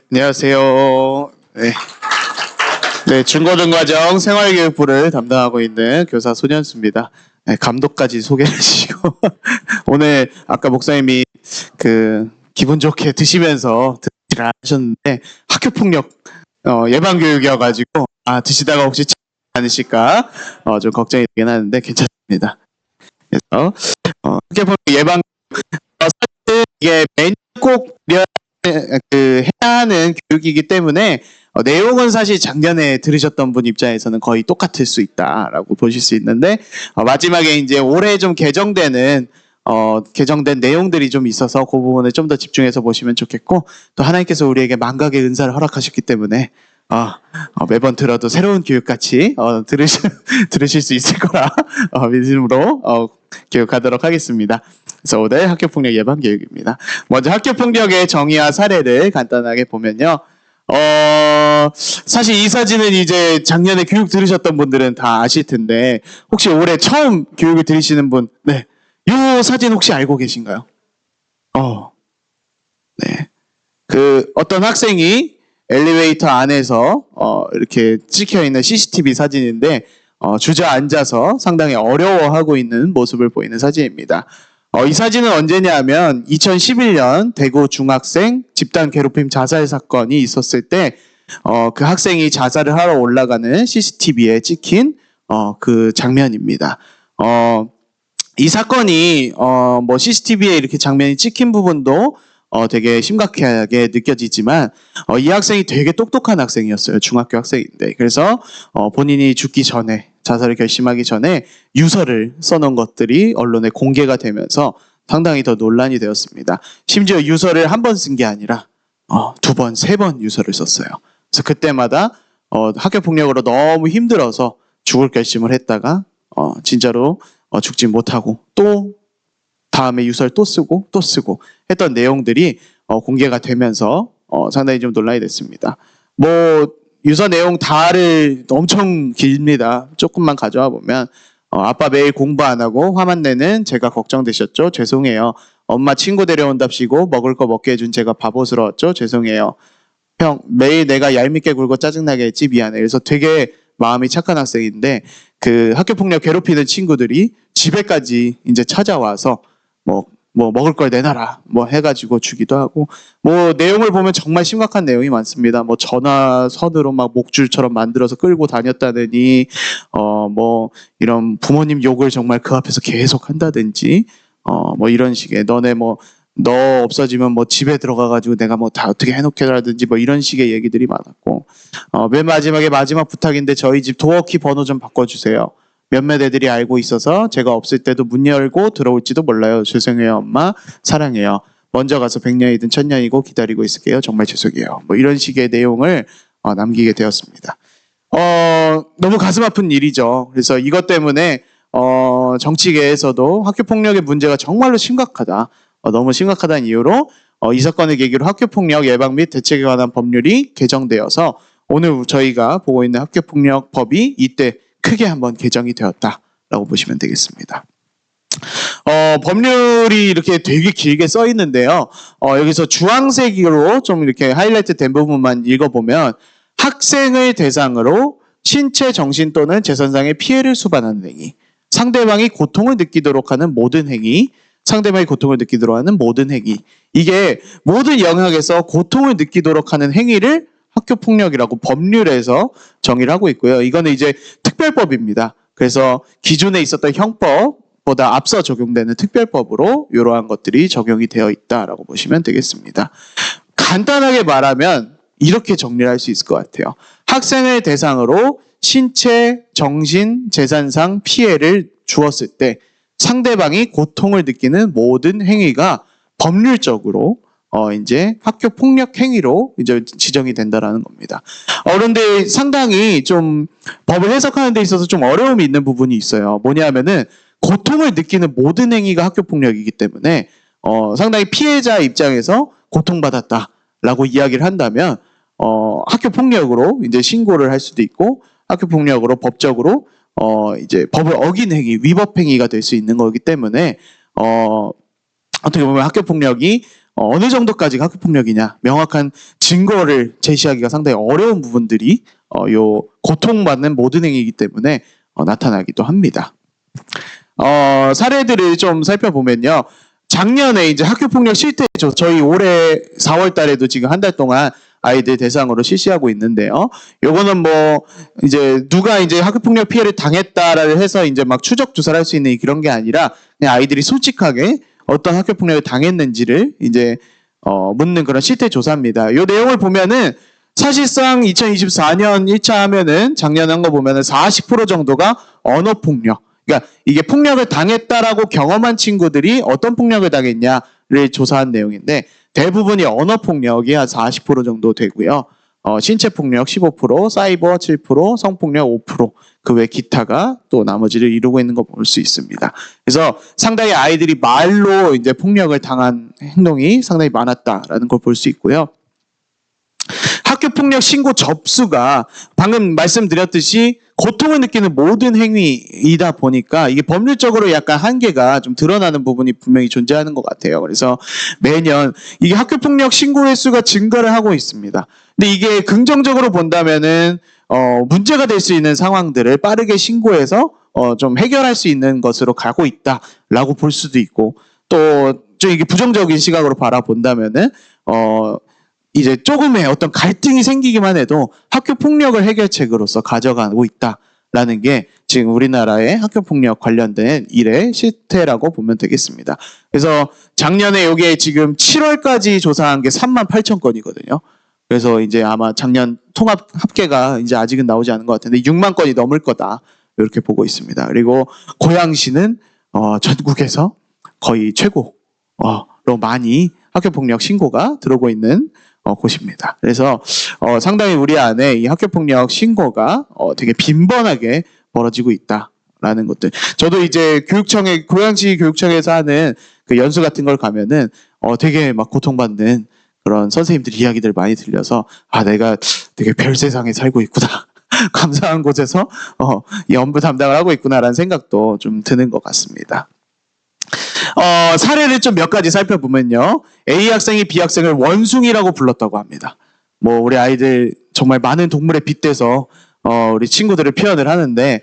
안녕하세요. 네, 중고등과정 생활교육부를 담당하고 있는 교사 손현수입니다. 네, 감독까지 소개해 주시고 오늘 아까 목사님이 기분 좋게 드시면서 드시라 하셨는데 학교 폭력 예방교육이어가지고 드시다가 혹시 않으실까 좀 걱정이 되긴 하는데 괜찮습니다. 그래서 학교 폭력 예방 사실 이게 매년 꼭 해야 하는 교육이기 때문에 내용은 사실 작년에 들으셨던 분 입장에서는 거의 똑같을 수 있다라고 보실 수 있는데 마지막에 이제 올해 좀 개정된 내용들이 좀 있어서 그 부분을 좀 더 집중해서 보시면 좋겠고 또 하나님께서 우리에게 만각의 은사를 허락하셨기 때문에 매번 들어도 새로운 교육같이 들으실 수 있을 거라 믿음으로 교육하도록 하겠습니다. 그래서 오늘 학교폭력 예방교육입니다. 먼저 학교폭력의 정의와 사례를 간단하게 보면요. 사실 이 사진은 이제 작년에 교육 들으셨던 분들은 다 아실 텐데 혹시 올해 처음 교육을 들으시는 분, 네, 이 사진 혹시 알고 계신가요? 네, 어떤 학생이 엘리베이터 안에서 이렇게 찍혀 있는 CCTV 사진인데 주저앉아서 상당히 어려워하고 있는 모습을 보이는 사진입니다. 이 사진은 언제냐면 2011년 대구 중학생 집단 괴롭힘 자살 사건이 있었을 때 그 학생이 자살을 하러 올라가는 CCTV에 찍힌 그 장면입니다. 이 사건이 뭐 CCTV에 이렇게 장면이 찍힌 부분도 되게 심각하게 느껴지지만 이 학생이 되게 똑똑한 학생이었어요. 중학교 학생인데. 그래서 본인이 죽기 전에 자살을 결심하기 전에 유서를 써놓은 것들이 언론에 공개가 되면서 상당히 더 논란이 되었습니다. 심지어 유서를 한 번 쓴 게 아니라 두 번, 세 번 유서를 썼어요. 그래서 그때마다 학교 폭력으로 너무 힘들어서 죽을 결심을 했다가 진짜로 죽지 못하고 또 다음에 유서를 또 쓰고 했던 내용들이 공개가 되면서 상당히 좀 논란이 됐습니다. 뭐 유서 내용 다를 엄청 깁니다. 조금만 가져와 보면 아빠 매일 공부 안 하고 화만 내는 제가 걱정되셨죠? 죄송해요. 엄마 친구 데려온답시고 먹을 거 먹게 해준 제가 바보스러웠죠? 죄송해요. 형 매일 내가 얄밉게 굴고 짜증나게 했지 미안해. 그래서 되게 마음이 착한 학생인데 그 학교 폭력 괴롭히는 친구들이 집에까지 이제 찾아와서 뭐 먹을 걸 내놔라 뭐 해가지고 주기도 하고 뭐 내용을 보면 정말 심각한 내용이 많습니다. 뭐 전화선으로 막 목줄처럼 만들어서 끌고 다녔다느니 뭐 이런 부모님 욕을 정말 그 앞에서 계속 한다든지 뭐 이런 식의 너네 뭐 너 없어지면 뭐 집에 들어가가지고 내가 뭐 다 어떻게 해놓게라든지 뭐 이런 식의 얘기들이 많았고 맨 마지막에 마지막 부탁인데 저희 집 도어키 번호 좀 바꿔주세요. 몇몇 애들이 알고 있어서 제가 없을 때도 문 열고 들어올지도 몰라요. 죄송해요 엄마 사랑해요. 먼저 가서 100년이든 1000년이고 기다리고 있을게요. 정말 죄송해요. 뭐 이런 식의 내용을 남기게 되었습니다. 너무 가슴 아픈 일이죠. 그래서 이것 때문에 정치계에서도 학교폭력의 문제가 정말로 심각하다. 너무 심각하다는 이유로 이 사건을 계기로 학교폭력 예방 및 대책에 관한 법률이 개정되어서 오늘 저희가 보고 있는 학교폭력법이 이때 크게 한번 개정이 되었다라고 보시면 되겠습니다. 법률이 이렇게 되게 길게 써 있는데요. 여기서 주황색으로 좀 이렇게 하이라이트 된 부분만 읽어보면 학생을 대상으로 신체, 정신 또는 재산상의 피해를 수반하는 행위, 상대방이 고통을 느끼도록 하는 모든 행위, 상대방이 고통을 느끼도록 하는 모든 행위. 이게 모든 영역에서 고통을 느끼도록 하는 행위를 학교폭력이라고 법률에서 정의를 하고 있고요. 이거는 이제 특별법입니다. 그래서 기존에 있었던 형법보다 앞서 적용되는 특별법으로 이러한 것들이 적용이 되어 있다라고 보시면 되겠습니다. 간단하게 말하면 이렇게 정리를 할 수 있을 것 같아요. 학생을 대상으로 신체, 정신, 재산상 피해를 주었을 때 상대방이 고통을 느끼는 모든 행위가 법률적으로 이제 학교 폭력 행위로 이제 지정이 된다라는 겁니다. 그런데 상당히 좀 법을 해석하는 데 있어서 좀 어려움이 있는 부분이 있어요. 뭐냐면은 고통을 느끼는 모든 행위가 학교 폭력이기 때문에 상당히 피해자 입장에서 고통받았다라고 이야기를 한다면 학교 폭력으로 이제 신고를 할 수도 있고 학교 폭력으로 법적으로 이제 법을 어긴 행위, 위법 행위가 될 수 있는 거기 때문에 어떻게 보면 학교 폭력이 어느 정도까지가 학교폭력이냐 명확한 증거를 제시하기가 상당히 어려운 부분들이 요 고통받는 모든 행위이기 때문에 나타나기도 합니다. 사례들을 좀 살펴보면요. 작년에 이제 학교폭력 실태조 저희 올해 4월 달에도 지금 한 달 동안 아이들 대상으로 실시하고 있는데요. 요거는 뭐 이제 누가 이제 학교폭력 피해를 당했다를 해서 이제 막 추적 조사를 할 수 있는 그런 게 아니라 그냥 아이들이 솔직하게 어떤 학교폭력을 당했는지를 이제 묻는 그런 실태 조사입니다. 요 내용을 보면은 사실상 2024년 1차 하면은 작년에 한 거 보면은 40% 정도가 언어폭력. 그러니까 이게 폭력을 당했다라고 경험한 친구들이 어떤 폭력을 당했냐를 조사한 내용인데 대부분이 언어폭력이 한 40% 정도 되고요. 신체폭력 15%, 사이버 7%, 성폭력 5%, 그 외 기타가 또 나머지를 이루고 있는 거 볼 수 있습니다. 그래서 상당히 아이들이 말로 이제 폭력을 당한 행동이 상당히 많았다라는 걸 볼 수 있고요. 학교폭력 신고 접수가 방금 말씀드렸듯이 고통을 느끼는 모든 행위이다 보니까 이게 법률적으로 약간 한계가 좀 드러나는 부분이 분명히 존재하는 것 같아요. 그래서 매년 이게 학교폭력 신고 횟수가 증가를 하고 있습니다. 근데 이게 긍정적으로 본다면은 문제가 될 수 있는 상황들을 빠르게 신고해서 좀 해결할 수 있는 것으로 가고 있다라고 볼 수도 있고 또 좀 이게 부정적인 시각으로 바라본다면은 이제 조금의 어떤 갈등이 생기기만 해도 학교 폭력을 해결책으로서 가져가고 있다라는 게 지금 우리나라의 학교 폭력 관련된 일의 실태라고 보면 되겠습니다. 그래서 작년에 여기에 지금 7월까지 조사한 게 38,000건이거든요. 그래서 이제 아마 작년 통합 합계가 이제 아직은 나오지 않은 것 같은데 6만 건이 넘을 거다 이렇게 보고 있습니다. 그리고 고양시는 전국에서 거의 최고로 많이 학교 폭력 신고가 들어오고 있는 곳입니다. 그래서 상당히 우리 안에 이 학교폭력 신고가 되게 빈번하게 벌어지고 있다라는 것들. 저도 이제 고양시 교육청에서 하는 그 연수 같은 걸 가면은 되게 막 고통받는 그런 선생님들 이야기들 많이 들려서 내가 되게 별 세상에 살고 있구나. 감사한 곳에서 이 업무 담당을 하고 있구나라는 생각도 좀 드는 것 같습니다. 사례를 좀 몇 가지 살펴보면요. A 학생이 B 학생을 원숭이라고 불렀다고 합니다. 뭐 우리 아이들 정말 많은 동물에 빗대서 우리 친구들을 표현을 하는데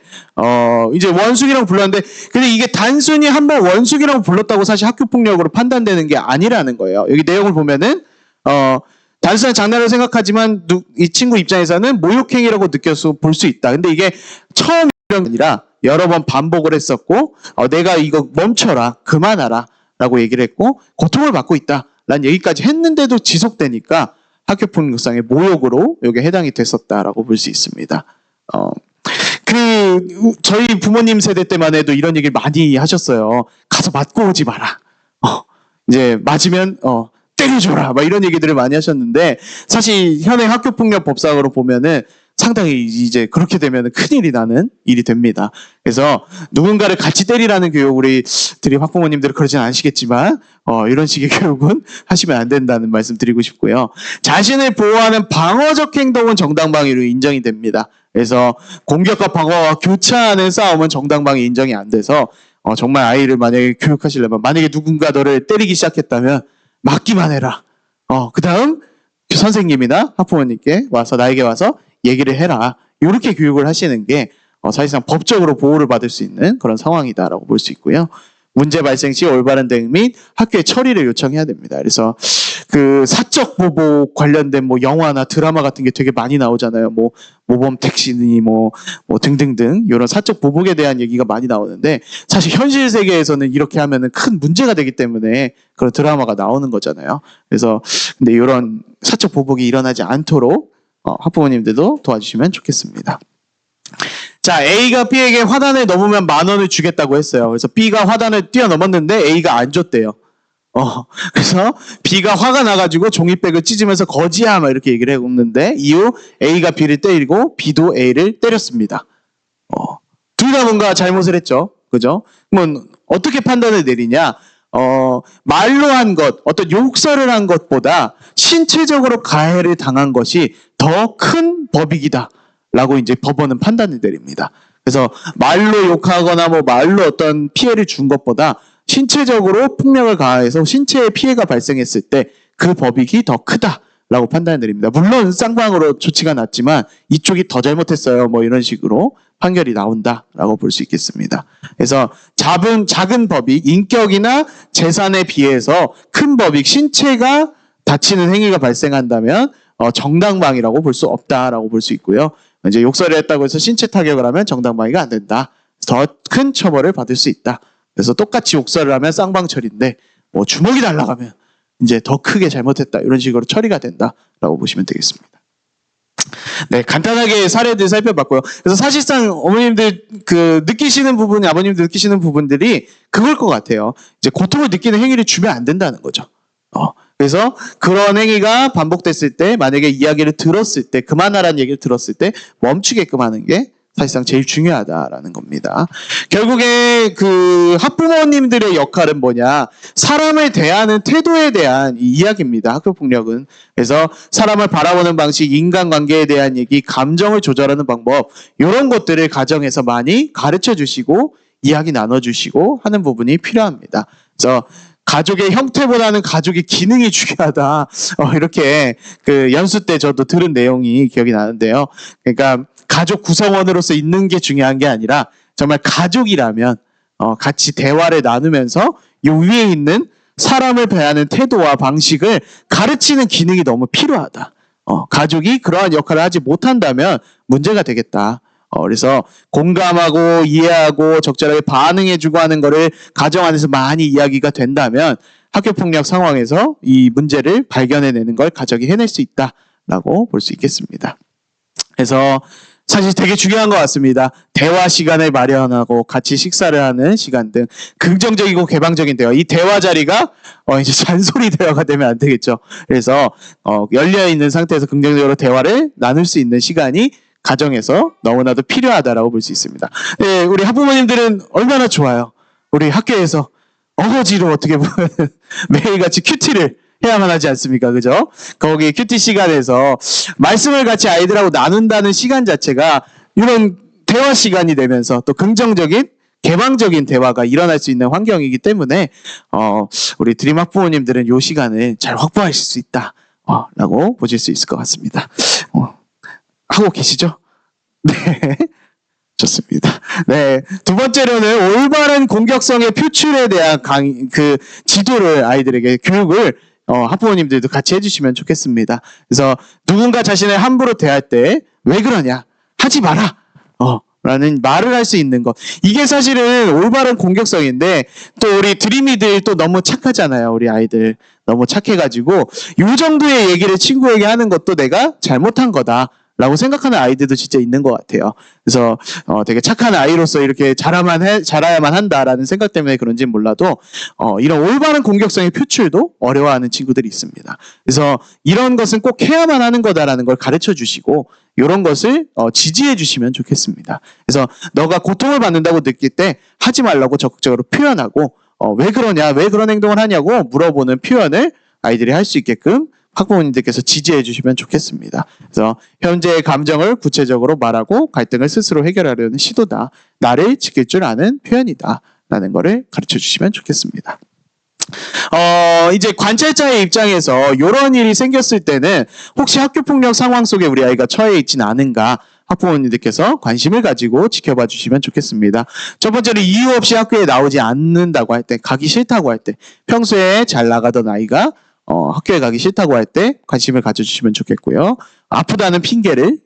이제 원숭이라고 불렀는데 근데 이게 단순히 한번 원숭이라고 불렀다고 사실 학교 폭력으로 판단되는 게 아니라는 거예요. 여기 내용을 보면은 단순한 장난을 생각하지만 이 친구 입장에서는 모욕행위라고 느껴서 볼 수 있다. 근데 이게 처음 이런 게 아니라 여러 번 반복을 했었고 내가 이거 멈춰라 그만하라 라고 얘기를 했고 고통을 받고 있다 라는 얘기까지 했는데도 지속되니까 학교폭력상의 모욕으로 이게 해당이 됐었다라고 볼 수 있습니다. 저희 부모님 세대 때만 해도 이런 얘기를 많이 하셨어요. 가서 맞고 오지 마라. 이제 맞으면 때려줘라 막 이런 얘기들을 많이 하셨는데 사실 현행 학교폭력 법상으로 보면은 상당히 이제 그렇게 되면 큰일이 나는 일이 됩니다. 그래서 누군가를 같이 때리라는 교육 우리 학부모님들은 그러진 않으시겠지만 이런 식의 교육은 하시면 안 된다는 말씀 드리고 싶고요. 자신을 보호하는 방어적 행동은 정당방위로 인정이 됩니다. 그래서 공격과 방어와 교차하는 싸움은 정당방위 인정이 안 돼서 정말 아이를 만약에 교육하시려면 만약에 누군가 너를 때리기 시작했다면 맞기만 해라. 그 다음 선생님이나 학부모님께 와서 나에게 와서 얘기를 해라. 이렇게 교육을 하시는 게 사실상 법적으로 보호를 받을 수 있는 그런 상황이다라고 볼 수 있고요. 문제 발생 시 올바른 대응 및 학교의 처리를 요청해야 됩니다. 그래서 그 사적 보복 관련된 뭐 영화나 드라마 같은 게 되게 많이 나오잖아요. 뭐 모범 택시니 뭐 등등등 이런 사적 보복에 대한 얘기가 많이 나오는데 사실 현실 세계에서는 이렇게 하면은 큰 문제가 되기 때문에 그런 드라마가 나오는 거잖아요. 그래서 근데 이런 사적 보복이 일어나지 않도록 학부모님들도 도와주시면 좋겠습니다. 자, A가 B에게 화단을 넘으면 10,000원을 주겠다고 했어요. 그래서 B가 화단을 뛰어넘었는데 A가 안 줬대요. 그래서 B가 화가 나가지고 종이백을 찢으면서 거지야 막 이렇게 얘기를 했는데 이후 A가 B를 때리고 B도 A를 때렸습니다. 둘 다 뭔가 잘못을 했죠. 그죠? 그러면 어떻게 판단을 내리냐? 말로 한 것, 어떤 욕설을 한 것보다 신체적으로 가해를 당한 것이 더 큰 법익이다. 라고 이제 법원은 판단을 내립니다. 그래서 말로 욕하거나 뭐 말로 어떤 피해를 준 것보다 신체적으로 폭력을 가해서 신체에 피해가 발생했을 때 그 법익이 더 크다라고 판단해 드립니다. 물론 쌍방으로 조치가 났지만 이쪽이 더 잘못했어요. 뭐 이런 식으로 판결이 나온다라고 볼 수 있겠습니다. 그래서 작은 법익, 인격이나 재산에 비해서 큰 법익, 신체가 다치는 행위가 발생한다면 정당방위라고 볼 수 없다라고 볼 수 있고요. 이제 욕설을 했다고 해서 신체 타격을 하면 정당방위가 안 된다. 더 큰 처벌을 받을 수 있다. 그래서 똑같이 욕설을 하면 쌍방처리인데 뭐 주먹이 날아가면 이제 더 크게 잘못했다. 이런 식으로 처리가 된다라고 보시면 되겠습니다. 네, 간단하게 사례들 살펴봤고요. 그래서 사실상 어머님들 느끼시는 부분이 아버님들 느끼시는 부분들이 그걸 것 같아요. 이제 고통을 느끼는 행위를 주면 안 된다는 거죠. 그래서 그런 행위가 반복됐을 때 만약에 이야기를 들었을 때 그만하라는 얘기를 들었을 때 멈추게끔 하는 게 사실상 제일 중요하다라는 겁니다. 결국에 학부모님들의 역할은 뭐냐? 사람을 대하는 태도에 대한 이야기입니다. 학교폭력은. 그래서 사람을 바라보는 방식, 인간관계에 대한 얘기, 감정을 조절하는 방법 이런 것들을 가정에서 많이 가르쳐 주시고 이야기 나눠주시고 하는 부분이 필요합니다. 그래서 가족의 형태보다는 가족의 기능이 중요하다. 이렇게 연수 때 저도 들은 내용이 기억이 나는데요. 그러니까 가족 구성원으로서 있는 게 중요한 게 아니라 정말 가족이라면 같이 대화를 나누면서 요 위에 있는 사람을 대하는 태도와 방식을 가르치는 기능이 너무 필요하다. 가족이 그러한 역할을 하지 못한다면 문제가 되겠다. 그래서 공감하고 이해하고 적절하게 반응해주고 하는 거를 가정 안에서 많이 이야기가 된다면 학교폭력 상황에서 이 문제를 발견해내는 걸 가족이 해낼 수 있다라고 볼 수 있겠습니다. 그래서 사실 되게 중요한 것 같습니다. 대화 시간을 마련하고 같이 식사를 하는 시간 등 긍정적이고 개방적인 대화. 이 대화 자리가 이제 잔소리 대화가 되면 안 되겠죠. 그래서 열려 있는 상태에서 긍정적으로 대화를 나눌 수 있는 시간이 가정에서 너무나도 필요하다라고 볼 수 있습니다. 네, 우리 학부모님들은 얼마나 좋아요. 우리 학교에서 어거지로 어떻게 보면 매일같이 큐티를 해야만 하지 않습니까? 그죠? 거기 큐티 시간에서 말씀을 같이 아이들하고 나눈다는 시간 자체가 이런 대화 시간이 되면서 또 긍정적인 개방적인 대화가 일어날 수 있는 환경이기 때문에 우리 드림 학부모님들은 이 시간을 잘 확보하실 수 있다 라고 보실 수 있을 것 같습니다. 하고 계시죠? 네. 좋습니다. 네. 두 번째로는 올바른 공격성의 표출에 대한 지도를 아이들에게 교육을 학부모님들도 같이 해주시면 좋겠습니다. 그래서 누군가 자신을 함부로 대할 때 왜 그러냐? 하지 마라! 라는 말을 할 수 있는 것. 이게 사실은 올바른 공격성인데 또 우리 드림이들 또 너무 착하잖아요. 우리 아이들. 너무 착해가지고 이 정도의 얘기를 친구에게 하는 것도 내가 잘못한 거다. 라고 생각하는 아이들도 진짜 있는 것 같아요. 그래서 되게 착한 아이로서 이렇게 자라야만 한다라는 생각 때문에 그런지는 몰라도 이런 올바른 공격성의 표출도 어려워하는 친구들이 있습니다. 그래서 이런 것은 꼭 해야만 하는 거다라는 걸 가르쳐 주시고 이런 것을 지지해 주시면 좋겠습니다. 그래서 너가 고통을 받는다고 느낄 때 하지 말라고 적극적으로 표현하고 왜 그러냐, 왜 그런 행동을 하냐고 물어보는 표현을 아이들이 할 수 있게끔 학부모님들께서 지지해 주시면 좋겠습니다. 그래서 현재의 감정을 구체적으로 말하고 갈등을 스스로 해결하려는 시도다. 나를 지킬 줄 아는 표현이다. 라는 거를 가르쳐 주시면 좋겠습니다. 이제 관찰자의 입장에서 이런 일이 생겼을 때는 혹시 학교폭력 상황 속에 우리 아이가 처해 있지는 않은가 학부모님들께서 관심을 가지고 지켜봐 주시면 좋겠습니다. 첫 번째로 이유 없이 학교에 나오지 않는다고 할 때, 가기 싫다고 할 때, 평소에 잘 나가던 아이가 학교에 가기 싫다고 할 때 관심을 가져주시면 좋겠고요. 아프다는 핑계를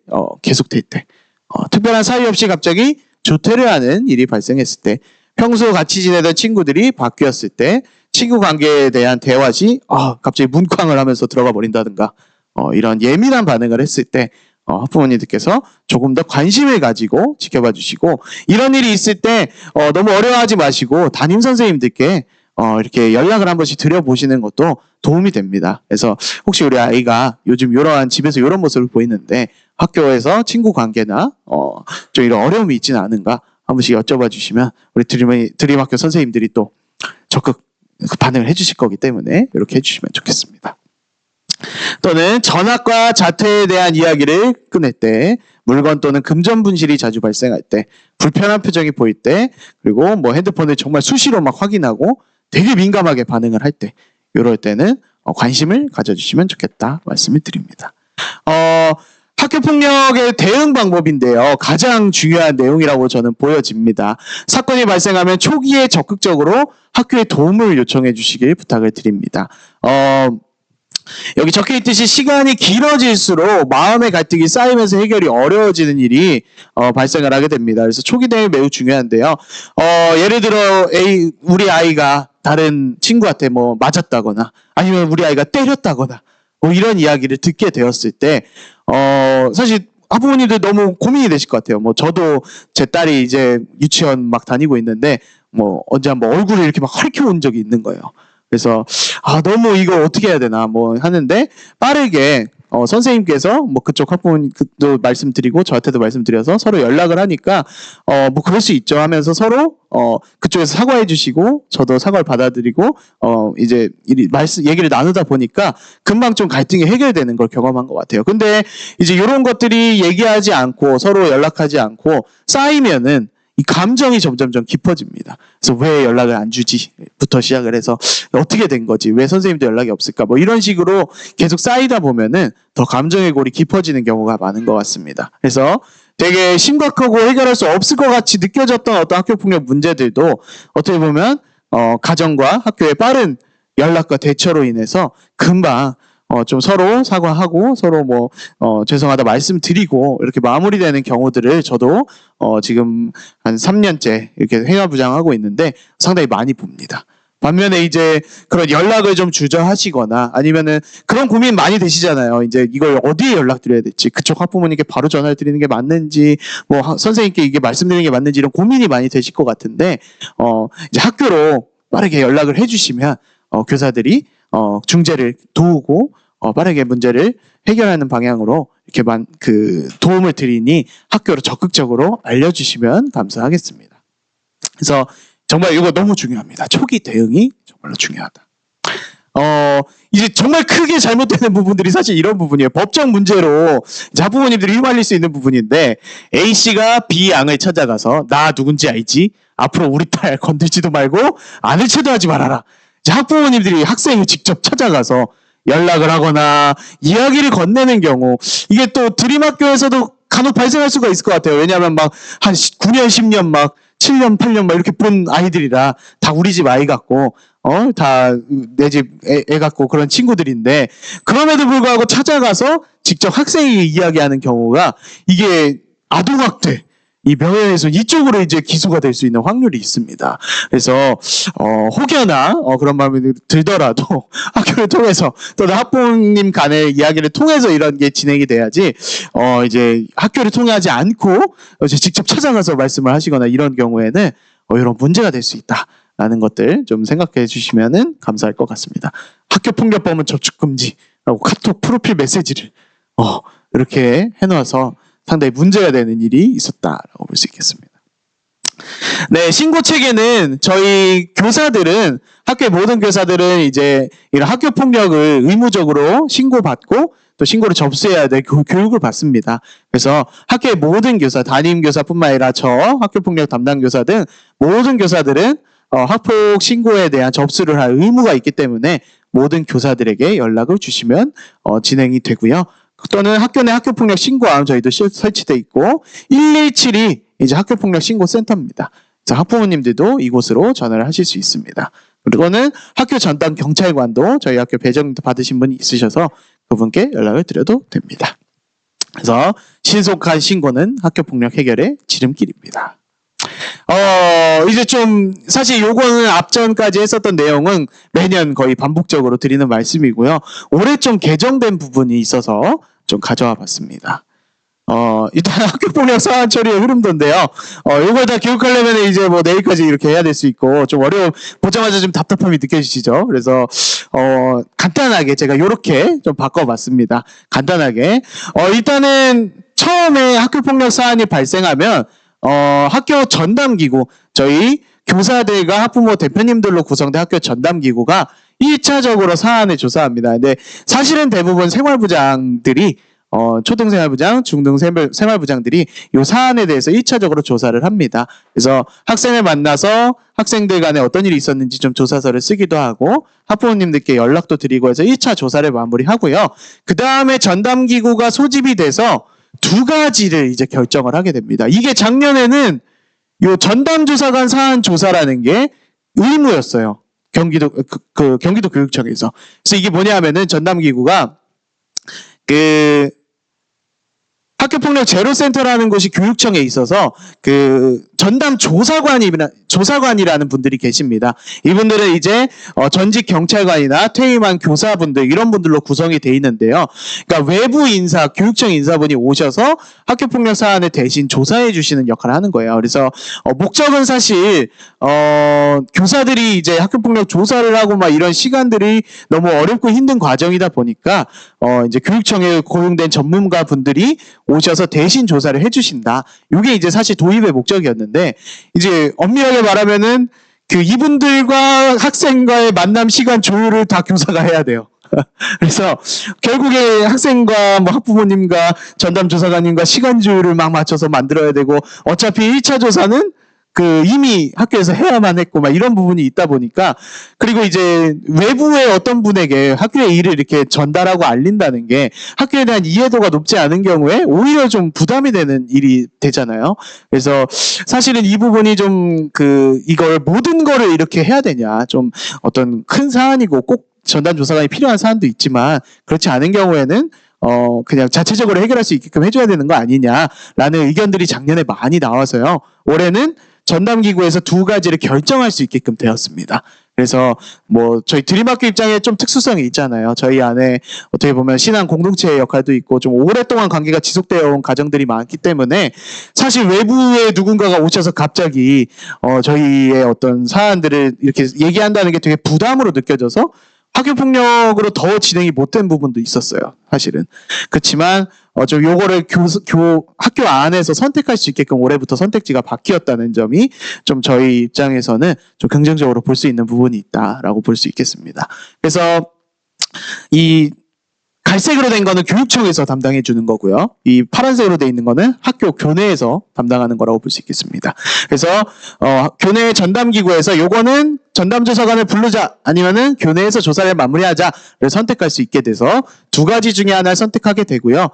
계속 댈 때, 특별한 사유 없이 갑자기 조퇴를 하는 일이 발생했을 때, 평소 같이 지내던 친구들이 바뀌었을 때, 친구 관계에 대한 대화 시 갑자기 문쾅을 하면서 들어가 버린다든가 이런 예민한 반응을 했을 때 학부모님들께서 조금 더 관심을 가지고 지켜봐 주시고, 이런 일이 있을 때 너무 어려워하지 마시고 담임 선생님들께 이렇게 연락을 한 번씩 드려보시는 것도 도움이 됩니다. 그래서 혹시 우리 아이가 요즘 이러한 집에서 이런 모습을 보이는데 학교에서 친구 관계나 좀 이런 어려움이 있지는 않은가 한 번씩 여쭤봐 주시면 우리 드림학교 선생님들이 또 적극 반응을 해주실 거기 때문에 이렇게 해주시면 좋겠습니다. 또는 전학과 자퇴에 대한 이야기를 꺼낼 때 물건 또는 금전 분실이 자주 발생할 때, 불편한 표정이 보일 때, 그리고 뭐 핸드폰을 정말 수시로 막 확인하고 되게 민감하게 반응을 할 때, 이럴 때는 관심을 가져주시면 좋겠다 말씀을 드립니다. 학교 폭력의 대응 방법인데요. 가장 중요한 내용이라고 저는 보여집니다. 사건이 발생하면 초기에 적극적으로 학교에 도움을 요청해 주시길 부탁을 드립니다. 여기 적혀 있듯이 시간이 길어질수록 마음의 갈등이 쌓이면서 해결이 어려워지는 일이 발생을 하게 됩니다. 그래서 초기 대응이 매우 중요한데요. 예를 들어 우리 아이가 다른 친구한테 뭐 맞았다거나 아니면 우리 아이가 때렸다거나 뭐 이런 이야기를 듣게 되었을 때 사실 학부모님들 너무 고민이 되실 것 같아요. 뭐 저도 제 딸이 이제 유치원 막 다니고 있는데 뭐 언제 한번 얼굴을 이렇게 막 헐켜온 적이 있는 거예요. 그래서 너무 이거 어떻게 해야 되나 뭐 하는데 빠르게 선생님께서 뭐 그쪽 학부모님도 말씀드리고 저한테도 말씀드려서 서로 연락을 하니까 뭐 그럴 수 있죠 하면서 서로 그쪽에서 사과해 주시고 저도 사과를 받아들이고 이제 얘기를 나누다 보니까 금방 좀 갈등이 해결되는 걸 경험한 것 같아요. 근데 이제 이런 것들이 얘기하지 않고 서로 연락하지 않고 쌓이면은 이 감정이 점점점 깊어집니다. 그래서 왜 연락을 안 주지?부터 시작을 해서 어떻게 된 거지? 왜 선생님도 연락이 없을까? 뭐 이런 식으로 계속 쌓이다 보면은 더 감정의 골이 깊어지는 경우가 많은 것 같습니다. 그래서 되게 심각하고 해결할 수 없을 것 같이 느껴졌던 어떤 학교폭력 문제들도 어떻게 보면 가정과 학교의 빠른 연락과 대처로 인해서 금방 좀 서로 사과하고 서로 뭐 죄송하다 말씀드리고 이렇게 마무리되는 경우들을 저도 지금 한 3년째 이렇게 행하부장하고 있는데 상당히 많이 봅니다. 반면에 이제 그런 연락을 좀 주저하시거나 아니면은 그런 고민 많이 되시잖아요. 이제 이걸 어디에 연락드려야 될지, 그쪽 학부모님께 바로 전화를 드리는 게 맞는지, 뭐 선생님께 이게 말씀드리는 게 맞는지 이런 고민이 많이 되실 것 같은데 이제 학교로 빠르게 연락을 해주시면 교사들이 중재를 도우고 빠르게 문제를 해결하는 방향으로 이렇게 도움을 드리니 학교로 적극적으로 알려주시면 감사하겠습니다. 그래서 정말 이거 너무 중요합니다. 초기 대응이 정말로 중요하다. 이제 정말 크게 잘못되는 부분들이 사실 이런 부분이에요. 법적 문제로 이제 학부모님들이 휘말릴 수 있는 부분인데 A씨가 B 양을 찾아가서 나 누군지 알지? 앞으로 우리 딸 건들지도 말고 아는 체도 하지 말아라. 이제 학부모님들이 학생을 직접 찾아가서 연락을 하거나 이야기를 건네는 경우, 이게 또 드림학교에서도 간혹 발생할 수가 있을 것 같아요. 왜냐하면 막 한 9년, 10년 막 7년, 8년 막 이렇게 본 아이들이라 다 우리 집 아이 같고 다 내 집 애 같고 그런 친구들인데 그럼에도 불구하고 찾아가서 직접 학생이 이야기하는 경우가 이게 아동학대 이 명예훼손 이쪽으로 이제 기소가 될 수 있는 확률이 있습니다. 그래서 혹여나 그런 마음이 들더라도 학교를 통해서 또는 학부모님 간의 이야기를 통해서 이런 게 진행이 돼야지 이제 학교를 통하지 않고 이제 직접 찾아가서 말씀을 하시거나 이런 경우에는 이런 문제가 될 수 있다라는 것들 좀 생각해 주시면은 감사할 것 같습니다. 학교폭력법은 접촉금지라고 카톡 프로필 메시지를 이렇게 해놓아서 상당히 문제가 되는 일이 있었다라고 볼 수 있겠습니다. 네, 신고 체계는 저희 교사들은 학교의 모든 교사들은 이제 이런 학교 폭력을 의무적으로 신고받고 또 신고를 접수해야 될 교육을 받습니다. 그래서 학교의 모든 교사, 담임 교사뿐만 아니라 저 학교 폭력 담당 교사 등 모든 교사들은 학폭 신고에 대한 접수를 할 의무가 있기 때문에 모든 교사들에게 연락을 주시면 진행이 되고요. 또는 학교 내 학교폭력 신고함 저희도 설치돼 있고 117이 이제 학교폭력 신고센터입니다. 그래서 학부모님들도 이곳으로 전화를 하실 수 있습니다. 그리고는 학교 전담 경찰관도 저희 학교 배정 받으신 분이 있으셔서 그분께 연락을 드려도 됩니다. 그래서 신속한 신고는 학교폭력 해결의 지름길입니다. 이제 좀 사실 요거는 앞전까지 했었던 내용은 매년 거의 반복적으로 드리는 말씀이고요. 올해 좀 개정된 부분이 있어서 좀 가져와 봤습니다. 일단 학교폭력 사안 처리의 흐름도인데요. 이걸 다 교육하려면 이제 뭐 내일까지 이렇게 해야 될 수 있고 좀 보자마자 좀 답답함이 느껴지시죠? 그래서 간단하게 제가 이렇게 좀 바꿔봤습니다. 간단하게 일단은 처음에 학교폭력 사안이 발생하면 학교 전담기구, 저희 교사들과 학부모 대표님들로 구성된 학교 전담기구가 1차적으로 사안을 조사합니다. 근데 사실은 대부분 생활부장들이 초등생활부장, 중등생활부장들이 이 사안에 대해서 1차적으로 조사를 합니다. 그래서 학생을 만나서 학생들 간에 어떤 일이 있었는지 좀 조사서를 쓰기도 하고 학부모님들께 연락도 드리고 해서 1차 조사를 마무리하고요. 그 다음에 전담기구가 소집이 돼서 두 가지를 이제 결정을 하게 됩니다. 이게 작년에는 요 전담조사관 사안 조사라는 게 의무였어요. 경기도 교육청에서. 그래서 이게 뭐냐면은 전담기구가 학교폭력 제로센터라는 곳이 교육청에 있어서 전담 조사관이라는 분들이 계십니다. 이분들은 이제 전직 경찰관이나 퇴임한 교사분들 이런 분들로 구성이 돼 있는데요. 그러니까 외부 인사, 교육청 인사분이 오셔서 학교폭력 사안을 대신 조사해 주시는 역할을 하는 거예요. 그래서 목적은 사실 교사들이 이제 학교폭력 조사를 하고 막 이런 시간들이 너무 어렵고 힘든 과정이다 보니까 이제 교육청에 고용된 전문가 분들이 오셔서 대신 조사를 해주신다. 이게 이제 사실 도입의 목적이었는데 이제 엄밀하게 말하면은 이분들과 학생과의 만남 시간 조율을 다 교사가 해야 돼요. 그래서 결국에 학생과 뭐 학부모님과 전담조사관님과 시간 조율을 막 맞춰서 만들어야 되고 어차피 1차 조사는 이미 학교에서 해야만 했고 막 이런 부분이 있다 보니까 그리고 이제 외부의 어떤 분에게 학교의 일을 이렇게 전달하고 알린다는 게 학교에 대한 이해도가 높지 않은 경우에 오히려 좀 부담이 되는 일이 되잖아요. 그래서 사실은 이 부분이 좀 이걸 모든 거를 이렇게 해야 되냐 좀 어떤 큰 사안이고 꼭 전담조사관이 필요한 사안도 있지만 그렇지 않은 경우에는 그냥 자체적으로 해결할 수 있게끔 해줘야 되는 거 아니냐라는 의견들이 작년에 많이 나와서요. 올해는 전담기구에서 두 가지를 결정할 수 있게끔 되었습니다. 그래서 뭐 저희 드림학교 입장에 좀 특수성이 있잖아요. 저희 안에 어떻게 보면 신앙 공동체의 역할도 있고 좀 오랫동안 관계가 지속되어 온 가정들이 많기 때문에 사실 외부의 누군가가 오셔서 갑자기 저희의 어떤 사안들을 이렇게 얘기한다는 게 되게 부담으로 느껴져서 학교폭력으로 더 진행이 못된 부분도 있었어요. 사실은. 그렇지만 좀 요거를 학교 안에서 선택할 수 있게끔 올해부터 선택지가 바뀌었다는 점이 좀 저희 입장에서는 좀 긍정적으로 볼 수 있는 부분이 있다라고 볼 수 있겠습니다. 그래서 이 갈색으로 된 거는 교육청에서 담당해 주는 거고요. 이 파란색으로 돼 있는 거는 학교 교내에서 담당하는 거라고 볼 수 있겠습니다. 그래서 교내 전담기구에서 요거는 전담조사관을 부르자 아니면은 교내에서 조사를 마무리하자를 선택할 수 있게 돼서 두 가지 중에 하나를 선택하게 되고요.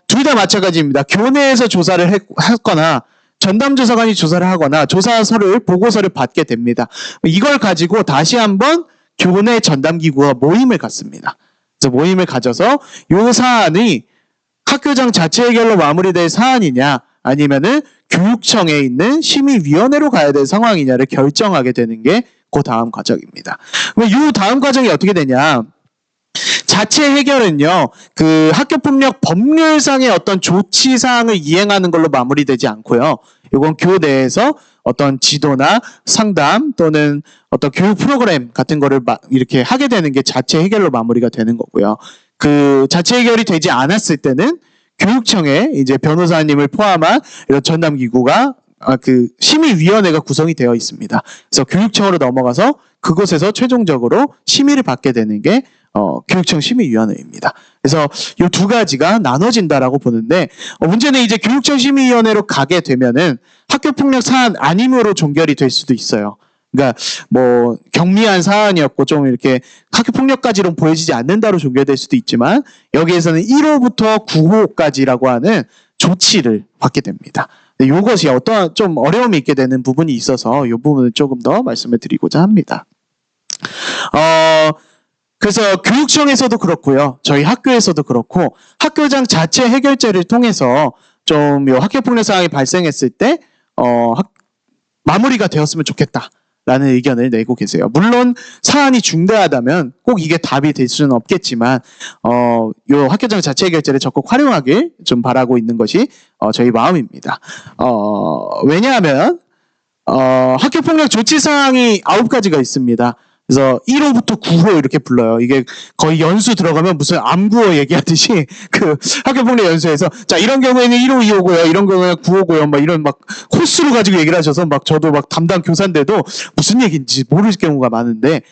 둘 다 마찬가지입니다. 교내에서 조사를 했거나 전담조사관이 조사를 하거나 보고서를 받게 됩니다. 이걸 가지고 다시 한번 교내 전담기구와 모임을 갖습니다. 그래서 모임을 가져서 이 사안이 학교장 자체 해결로 마무리될 사안이냐 아니면은 교육청에 있는 심의위원회로 가야 될 상황이냐를 결정하게 되는 게 그 다음 과정입니다. 이 다음 과정이 어떻게 되냐? 자체 해결은요, 학교폭력 법률상의 어떤 조치사항을 이행하는 걸로 마무리되지 않고요. 이건 교내에서 어떤 지도나 상담 또는 어떤 교육 프로그램 같은 거를 이렇게 하게 되는 게 자체 해결로 마무리가 되는 거고요. 자체 해결이 되지 않았을 때는 교육청에 이제 변호사님을 포함한 이런 전담기구가 심의위원회가 구성이 되어 있습니다. 그래서 교육청으로 넘어가서 그곳에서 최종적으로 심의를 받게 되는 게 교육청 심의위원회입니다. 그래서 이 두 가지가 나눠진다라고 보는데 문제는 이제 교육청 심의위원회로 가게 되면은 학교폭력 사안 아님으로 종결이 될 수도 있어요. 그러니까 뭐 경미한 사안이었고 좀 이렇게 학교폭력까지는 보여지지 않는다로 종결될 수도 있지만 여기에서는 1호부터 9호까지라고 하는 조치를 받게 됩니다. 이것이 어떤 좀 어려움이 있게 되는 부분이 있어서 이 부분을 조금 더 말씀을 드리고자 합니다. 그래서 교육청에서도 그렇고요. 저희 학교에서도 그렇고 학교장 자체 해결제를 통해서 좀 학교폭력 상황이 발생했을 때 마무리가 되었으면 좋겠다라는 의견을 내고 계세요. 물론 사안이 중대하다면 꼭 이게 답이 될 수는 없겠지만 요 학교장 자체 해결제를 적극 활용하길 좀 바라고 있는 것이 저희 마음입니다. 왜냐하면 학교폭력 조치사항이 9가지가 있습니다. 그래서 1호부터 9호 이렇게 불러요. 이게 거의 연수 들어가면 무슨 암구어 얘기하듯이 학교폭력 연수에서 자 이런 경우에는 1호, 2호고요. 이런 경우에는 9호고요. 막 이런 막 코스로 가지고 얘기를 하셔서 막 저도 막 담당 교사인데도 무슨 얘기인지 모를 경우가 많은데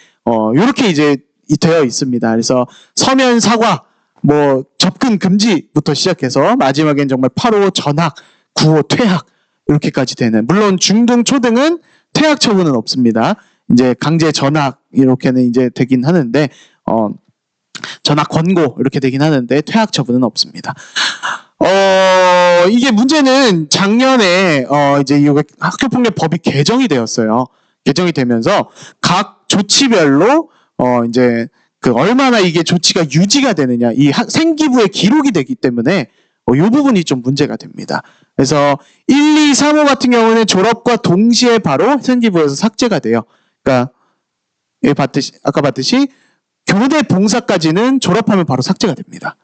이렇게 이제 되어 있습니다. 그래서 서면 사과 뭐 접근 금지부터 시작해서 마지막엔 정말 8호 전학, 9호 퇴학 이렇게까지 되는. 물론 중등, 초등은 퇴학 처분은 없습니다. 이제 강제 전학 이렇게는 이제 되긴 하는데 전학 권고 이렇게 되긴 하는데 퇴학 처분은 없습니다. 이게 문제는 작년에 이제 이 학교폭력법이 개정이 되었어요. 개정이 되면서 각 조치별로 이제 그 얼마나 이게 조치가 유지가 되느냐, 이 생기부에 기록이 되기 때문에 이 부분이 좀 문제가 됩니다. 그래서 1, 2, 3호 같은 경우는 졸업과 동시에 바로 생기부에서 삭제가 돼요. 그러니까 아까 봤듯이 교대 봉사까지는 졸업하면 바로 삭제가 됩니다.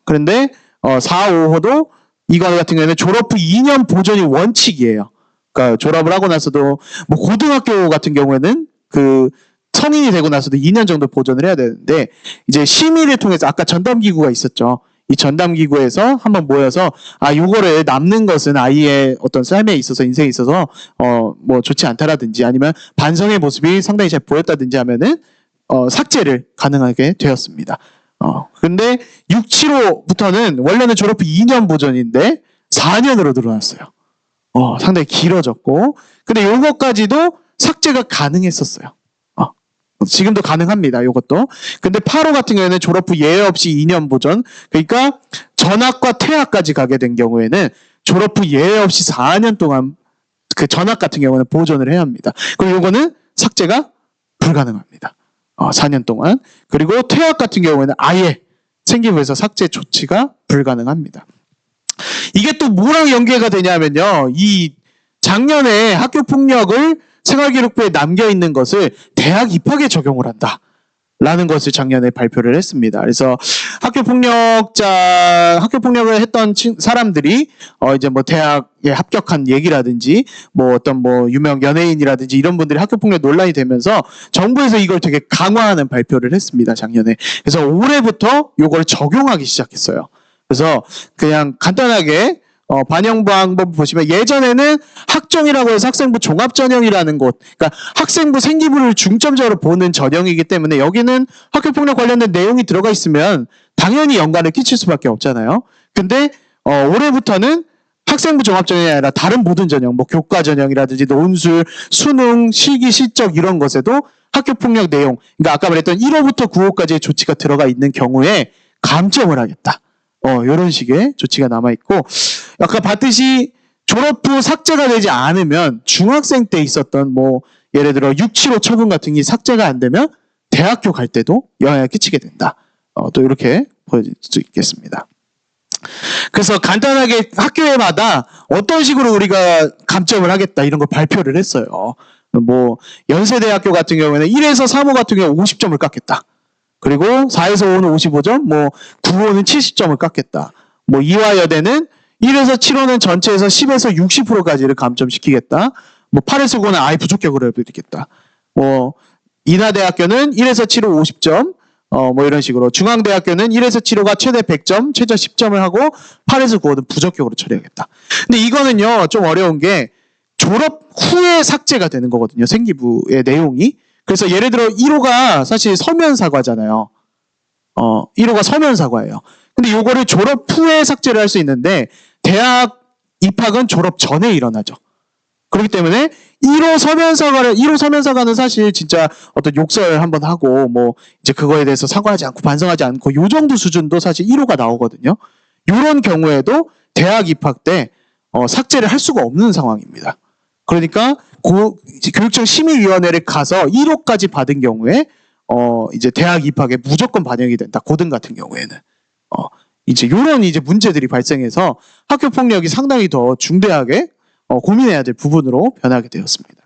그런데 4, 5호도 이거 같은 경우에는 졸업 후 2년 보존이 원칙이에요. 그러니까 졸업을 하고 나서도 뭐 고등학교 같은 경우에는 그 성인이 되고 나서도 2년 정도 보존을 해야 되는데 이제 심의를 통해서 아까 전담기구가 있었죠. 이 전담기구에서 한번 모여서 요거를 남는 것은 아이의 어떤 삶에 있어서 인생에 있어서 뭐 좋지 않다라든지 아니면 반성의 모습이 상당히 잘 보였다든지 하면은 삭제를 가능하게 되었습니다. 근데 6, 7호부터는 원래는 졸업 후 2년 보존인데 4년으로 늘어났어요. 상당히 길어졌고 근데 요거까지도 삭제가 가능했었어요. 지금도 가능합니다. 요것도. 근데 8호 같은 경우에는 졸업 후 예외 없이 2년 보존. 그러니까 전학과 퇴학까지 가게 된 경우에는 졸업 후 예외 없이 4년 동안 그 전학 같은 경우는 보존을 해야 합니다. 그리고 요거는 삭제가 불가능합니다. 4년 동안. 그리고 퇴학 같은 경우에는 아예 생기부에서 삭제 조치가 불가능합니다. 이게 또 뭐랑 연계가 되냐면요. 이 작년에 학교폭력을 생활기록부에 남겨있는 것을 대학 입학에 적용을 한다. 라는 것을 작년에 발표를 했습니다. 그래서 학교폭력을 했던 사람들이 이제 뭐 대학에 합격한 얘기라든지 뭐 어떤 뭐 유명 연예인이라든지 이런 분들이 학교폭력 논란이 되면서 정부에서 이걸 되게 강화하는 발표를 했습니다. 작년에. 그래서 올해부터 이걸 적용하기 시작했어요. 그래서 그냥 간단하게 반영 방법 보시면 예전에는 학종이라고 해서 학생부 종합전형이라는 곳, 그러니까 학생부 생기부를 중점적으로 보는 전형이기 때문에 여기는 학교폭력 관련된 내용이 들어가 있으면 당연히 연관을 끼칠 수밖에 없잖아요. 근데 올해부터는 학생부 종합전형이 아니라 다른 모든 전형, 뭐 교과전형이라든지 논술, 수능, 실기, 실적 이런 것에도 학교폭력 내용, 그러니까 아까 말했던 1호부터 9호까지의 조치가 들어가 있는 경우에 감점을 하겠다. 이런 식의 조치가 남아있고, 아까 봤듯이 졸업 후 삭제가 되지 않으면 중학생 때 있었던 뭐, 예를 들어 6, 7호 처분 같은 게 삭제가 안 되면 대학교 갈 때도 영향을 끼치게 된다. 또 이렇게 보여줄 수 있겠습니다. 그래서 간단하게 학교에마다 어떤 식으로 우리가 감점을 하겠다 이런 걸 발표를 했어요. 뭐, 연세대학교 같은 경우에는 1에서 3호 같은 경우 50점을 깎겠다. 그리고 4에서 5는 55점, 뭐 9호는 70점을 깎겠다. 뭐 이화여대는 1에서 7호는 전체에서 10에서 60%까지를 감점시키겠다. 뭐 8에서 9는 아예 부적격으로 해버리겠다. 뭐 인하대학교는 1에서 7호 50점, 뭐 이런 식으로. 중앙대학교는 1에서 7호가 최대 100점, 최저 10점을 하고 8에서 9호는 부적격으로 처리하겠다. 근데 이거는요 좀 어려운 게 졸업 후에 삭제가 되는 거거든요. 생기부의 내용이. 그래서 예를 들어 1호가 사실 서면 사과잖아요. 1호가 서면 사과예요. 근데 요거를 졸업 후에 삭제를 할 수 있는데 대학 입학은 졸업 전에 일어나죠. 그렇기 때문에 1호 서면 사과는 사실 진짜 어떤 욕설 한번 하고 뭐 이제 그거에 대해서 사과하지 않고 반성하지 않고 요 정도 수준도 사실 1호가 나오거든요. 요런 경우에도 대학 입학 때 삭제를 할 수가 없는 상황입니다. 그러니까 교육청 심의위원회를 가서 1호까지 받은 경우에 이제 대학 입학에 무조건 반영이 된다. 고등 같은 경우에는 이제 이런 이제 문제들이 발생해서 학교 폭력이 상당히 더 중대하게 고민해야 될 부분으로 변하게 되었습니다.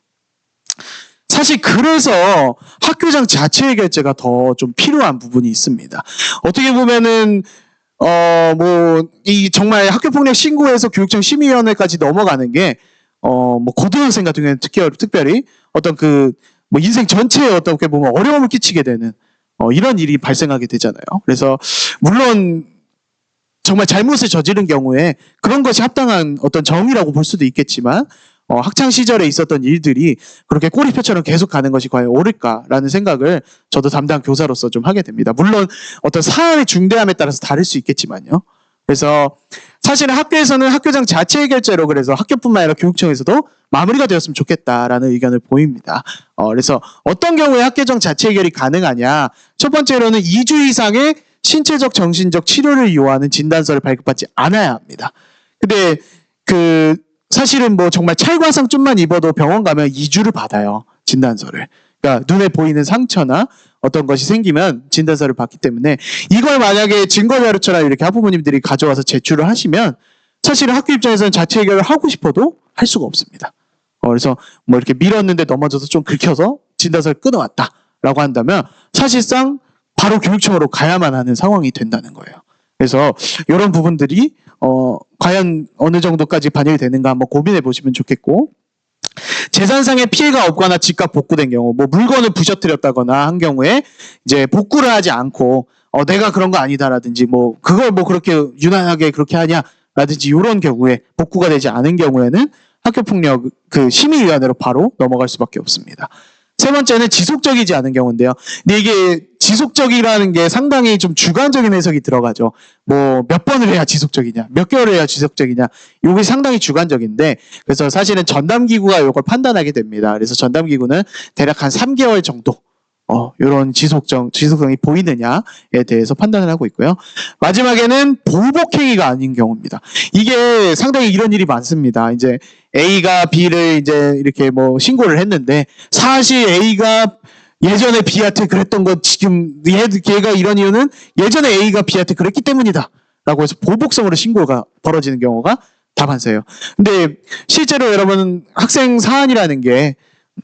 사실 그래서 학교장 자체의 결재가 더 좀 필요한 부분이 있습니다. 어떻게 보면은 뭐 이 정말 학교 폭력 신고해서 교육청 심의위원회까지 넘어가는 게 뭐 고등학생 같은 경우에는 특별히 어떤 그 뭐 인생 전체에 어떻게 보면 어려움을 끼치게 되는 이런 일이 발생하게 되잖아요. 그래서 물론 정말 잘못을 저지른 경우에 그런 것이 합당한 어떤 정의라고 볼 수도 있겠지만 학창 시절에 있었던 일들이 그렇게 꼬리표처럼 계속 가는 것이 과연 옳을까라는 생각을 저도 담당 교사로서 좀 하게 됩니다. 물론 어떤 사안의 중대함에 따라서 다를 수 있겠지만요. 그래서 사실은 학교에서는 학교장 자체 해결제로 그래서 학교뿐만 아니라 교육청에서도 마무리가 되었으면 좋겠다라는 의견을 보입니다. 그래서 어떤 경우에 학교장 자체 해결이 가능하냐? 첫 번째로는 2주 이상의 신체적, 정신적 치료를 요하는 진단서를 발급받지 않아야 합니다. 근데 사실은 뭐 정말 찰과상 좀만 입어도 병원 가면 2주를 받아요. 진단서를. 그러니까 눈에 보이는 상처나 어떤 것이 생기면 진단서를 받기 때문에 이걸 만약에 증거자료처럼 이렇게 학부모님들이 가져와서 제출을 하시면 사실은 학교 입장에서는 자체 해결을 하고 싶어도 할 수가 없습니다. 그래서 뭐 이렇게 밀었는데 넘어져서 좀 긁혀서 진단서를 끊어왔다라고 한다면 사실상 바로 교육청으로 가야만 하는 상황이 된다는 거예요. 그래서 이런 부분들이 과연 어느 정도까지 반영이 되는가 한번 고민해 보시면 좋겠고, 재산상의 피해가 없거나 즉각 복구된 경우, 뭐 물건을 부셔뜨렸다거나 한 경우에 이제 복구를 하지 않고 내가 그런 거 아니다라든지 뭐 그걸 뭐 그렇게 유난하게 그렇게 하냐라든지 이런 경우에 복구가 되지 않은 경우에는 학교폭력 심의위원회로 바로 넘어갈 수밖에 없습니다. 세 번째는 지속적이지 않은 경우인데요. 근데 이게 지속적이라는 게 상당히 좀 주관적인 해석이 들어가죠. 뭐 몇 번을 해야 지속적이냐, 몇 개월을 해야 지속적이냐, 이게 상당히 주관적인데, 그래서 사실은 전담기구가 이걸 판단하게 됩니다. 그래서 전담기구는 대략 한 3개월 정도 이런 지속성이 보이느냐에 대해서 판단을 하고 있고요. 마지막에는 보복행위가 아닌 경우입니다. 이게 상당히 이런 일이 많습니다. 이제 A가 B를 이제 이렇게 뭐 신고를 했는데 사실 A가 예전에 B한테 그랬던 것 지금 얘가 이런 이유는 예전에 A가 B한테 그랬기 때문이다 라고 해서 보복성으로 신고가 벌어지는 경우가 다반사예요. 근데 실제로 여러분 학생 사안이라는 게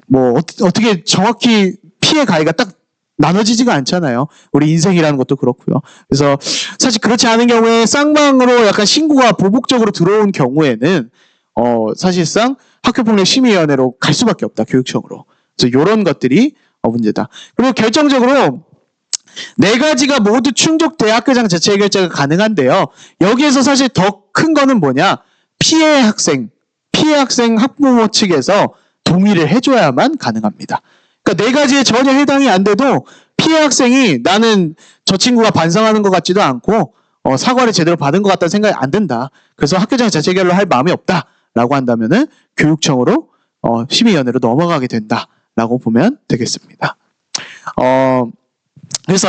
뭐 어떻게 정확히 피해 가해가 딱 나눠지지가 않잖아요. 우리 인생이라는 것도 그렇고요. 그래서 사실 그렇지 않은 경우에 쌍방으로 약간 신고가 보복적으로 들어온 경우에는 사실상 학교폭력심의위원회로 갈 수밖에 없다. 교육청으로. 그래서 이런 것들이 문제다. 그리고 결정적으로 네 가지가 모두 충족돼야 학교장 자체 해결제가 가능한데요. 여기에서 사실 더 큰 거는 뭐냐? 피해 학생 학부모 측에서 동의를 해줘야만 가능합니다. 그러니까 네 가지에 전혀 해당이 안 돼도 피해 학생이 나는 저 친구가 반성하는 것 같지도 않고 사과를 제대로 받은 것 같다는 생각이 안 든다. 그래서 학교장 자체 해결을 할 마음이 없다라고 한다면은 교육청으로 심의위원회로 넘어가게 된다라고 보면 되겠습니다. 그래서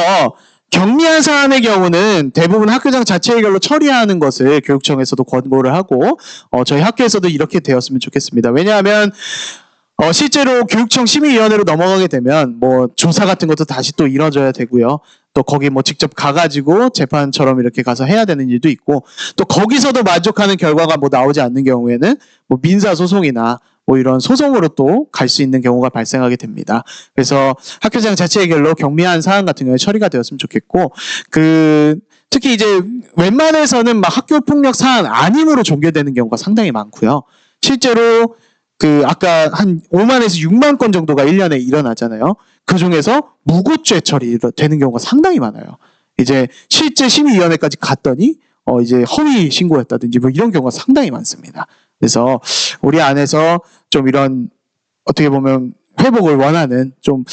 경미한 사안의 경우는 대부분 학교장 자체 해결로 처리하는 것을 교육청에서도 권고를 하고 저희 학교에서도 이렇게 되었으면 좋겠습니다. 왜냐하면 실제로 교육청 심의위원회로 넘어가게 되면 뭐 조사 같은 것도 다시 또 이뤄져야 되고요. 또 거기 뭐 직접 가가지고 재판처럼 이렇게 가서 해야 되는 일도 있고, 또 거기서도 만족하는 결과가 뭐 나오지 않는 경우에는 뭐 민사소송이나 뭐 이런 소송으로 또 갈 수 있는 경우가 발생하게 됩니다. 그래서 학교장 자체 해결로 경미한 사안 같은 경우에 처리가 되었으면 좋겠고, 특히 이제 웬만해서는 막 학교 폭력 사안 아님으로 종결되는 경우가 상당히 많고요. 실제로 아까 한 5만에서 6만 건 정도가 1년에 일어나잖아요. 그 중에서 무고죄 처리되는 경우가 상당히 많아요. 이제 실제 심의위원회까지 갔더니 이제 허위 신고였다든지 뭐 이런 경우가 상당히 많습니다. 그래서 우리 안에서 좀 이런 어떻게 보면 회복을 원하는, 좀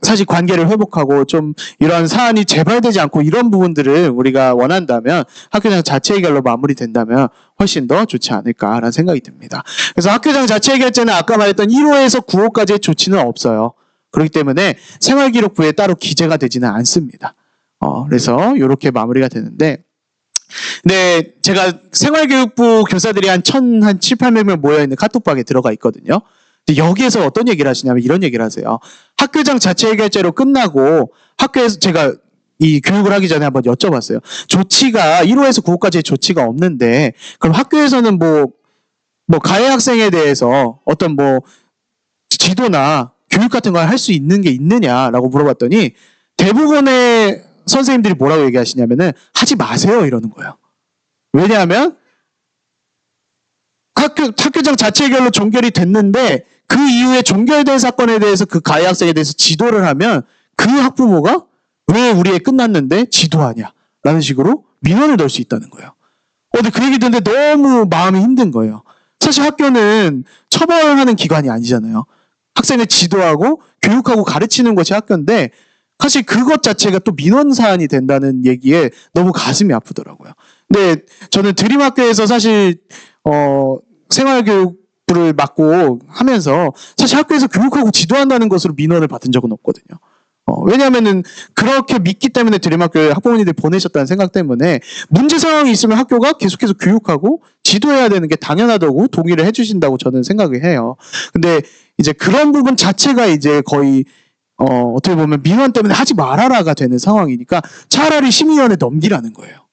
사실 관계를 회복하고 좀 이런 사안이 재발되지 않고 이런 부분들을 우리가 원한다면 학교장 자체 해결로 마무리된다면 훨씬 더 좋지 않을까라는 생각이 듭니다. 그래서 학교장 자체 해결제는 아까 말했던 1호에서 9호까지의 조치는 없어요. 그렇기 때문에 생활기록부에 따로 기재가 되지는 않습니다. 그래서 이렇게 마무리가 되는데, 네, 제가 생활교육부 교사들이 한 700~800명 모여있는 카톡방에 들어가 있거든요. 근데 여기에서 어떤 얘기를 하시냐면 이런 얘기를 하세요. 학교장 자체 해결제로 끝나고 학교에서 제가 이 교육을 하기 전에 한번 여쭤봤어요. 조치가 1호에서 9호까지의 조치가 없는데 그럼 학교에서는 뭐 가해 학생에 대해서 어떤 뭐 지도나 교육 같은 걸 할 수 있는 게 있느냐라고 물어봤더니 대부분의 선생님들이 뭐라고 얘기하시냐면은 하지 마세요 이러는 거예요. 왜냐하면 학교장 자체 해결로 종결이 됐는데 그 이후에 종결된 사건에 대해서 그 가해 학생에 대해서 지도를 하면 그 학부모가 왜 우리 애 끝났는데 지도하냐 라는 식으로 민원을 넣을 수 있다는 거예요. 근데 그 얘기 듣는데 너무 마음이 힘든 거예요. 사실 학교는 처벌하는 기관이 아니잖아요. 학생을 지도하고 교육하고 가르치는 것이 학교인데 사실 그것 자체가 또 민원 사안이 된다는 얘기에 너무 가슴이 아프더라고요. 근데 저는 드림학교에서 사실 생활교육부를 맡고 하면서 사실 학교에서 교육하고 지도한다는 것으로 민원을 받은 적은 없거든요. 왜냐하면은 그렇게 믿기 때문에 드림학교에 학부모님들 보내셨다는 생각 때문에 문제 상황이 있으면 학교가 계속해서 교육하고 지도해야 되는 게 당연하다고 동의를 해주신다고 저는 생각을 해요. 근데 이제 그런 부분 자체가 이제 거의 어떻게 보면 민원 때문에 하지 말아라가 되는 상황이니까 차라리 심의위원회 넘기라는 거예요.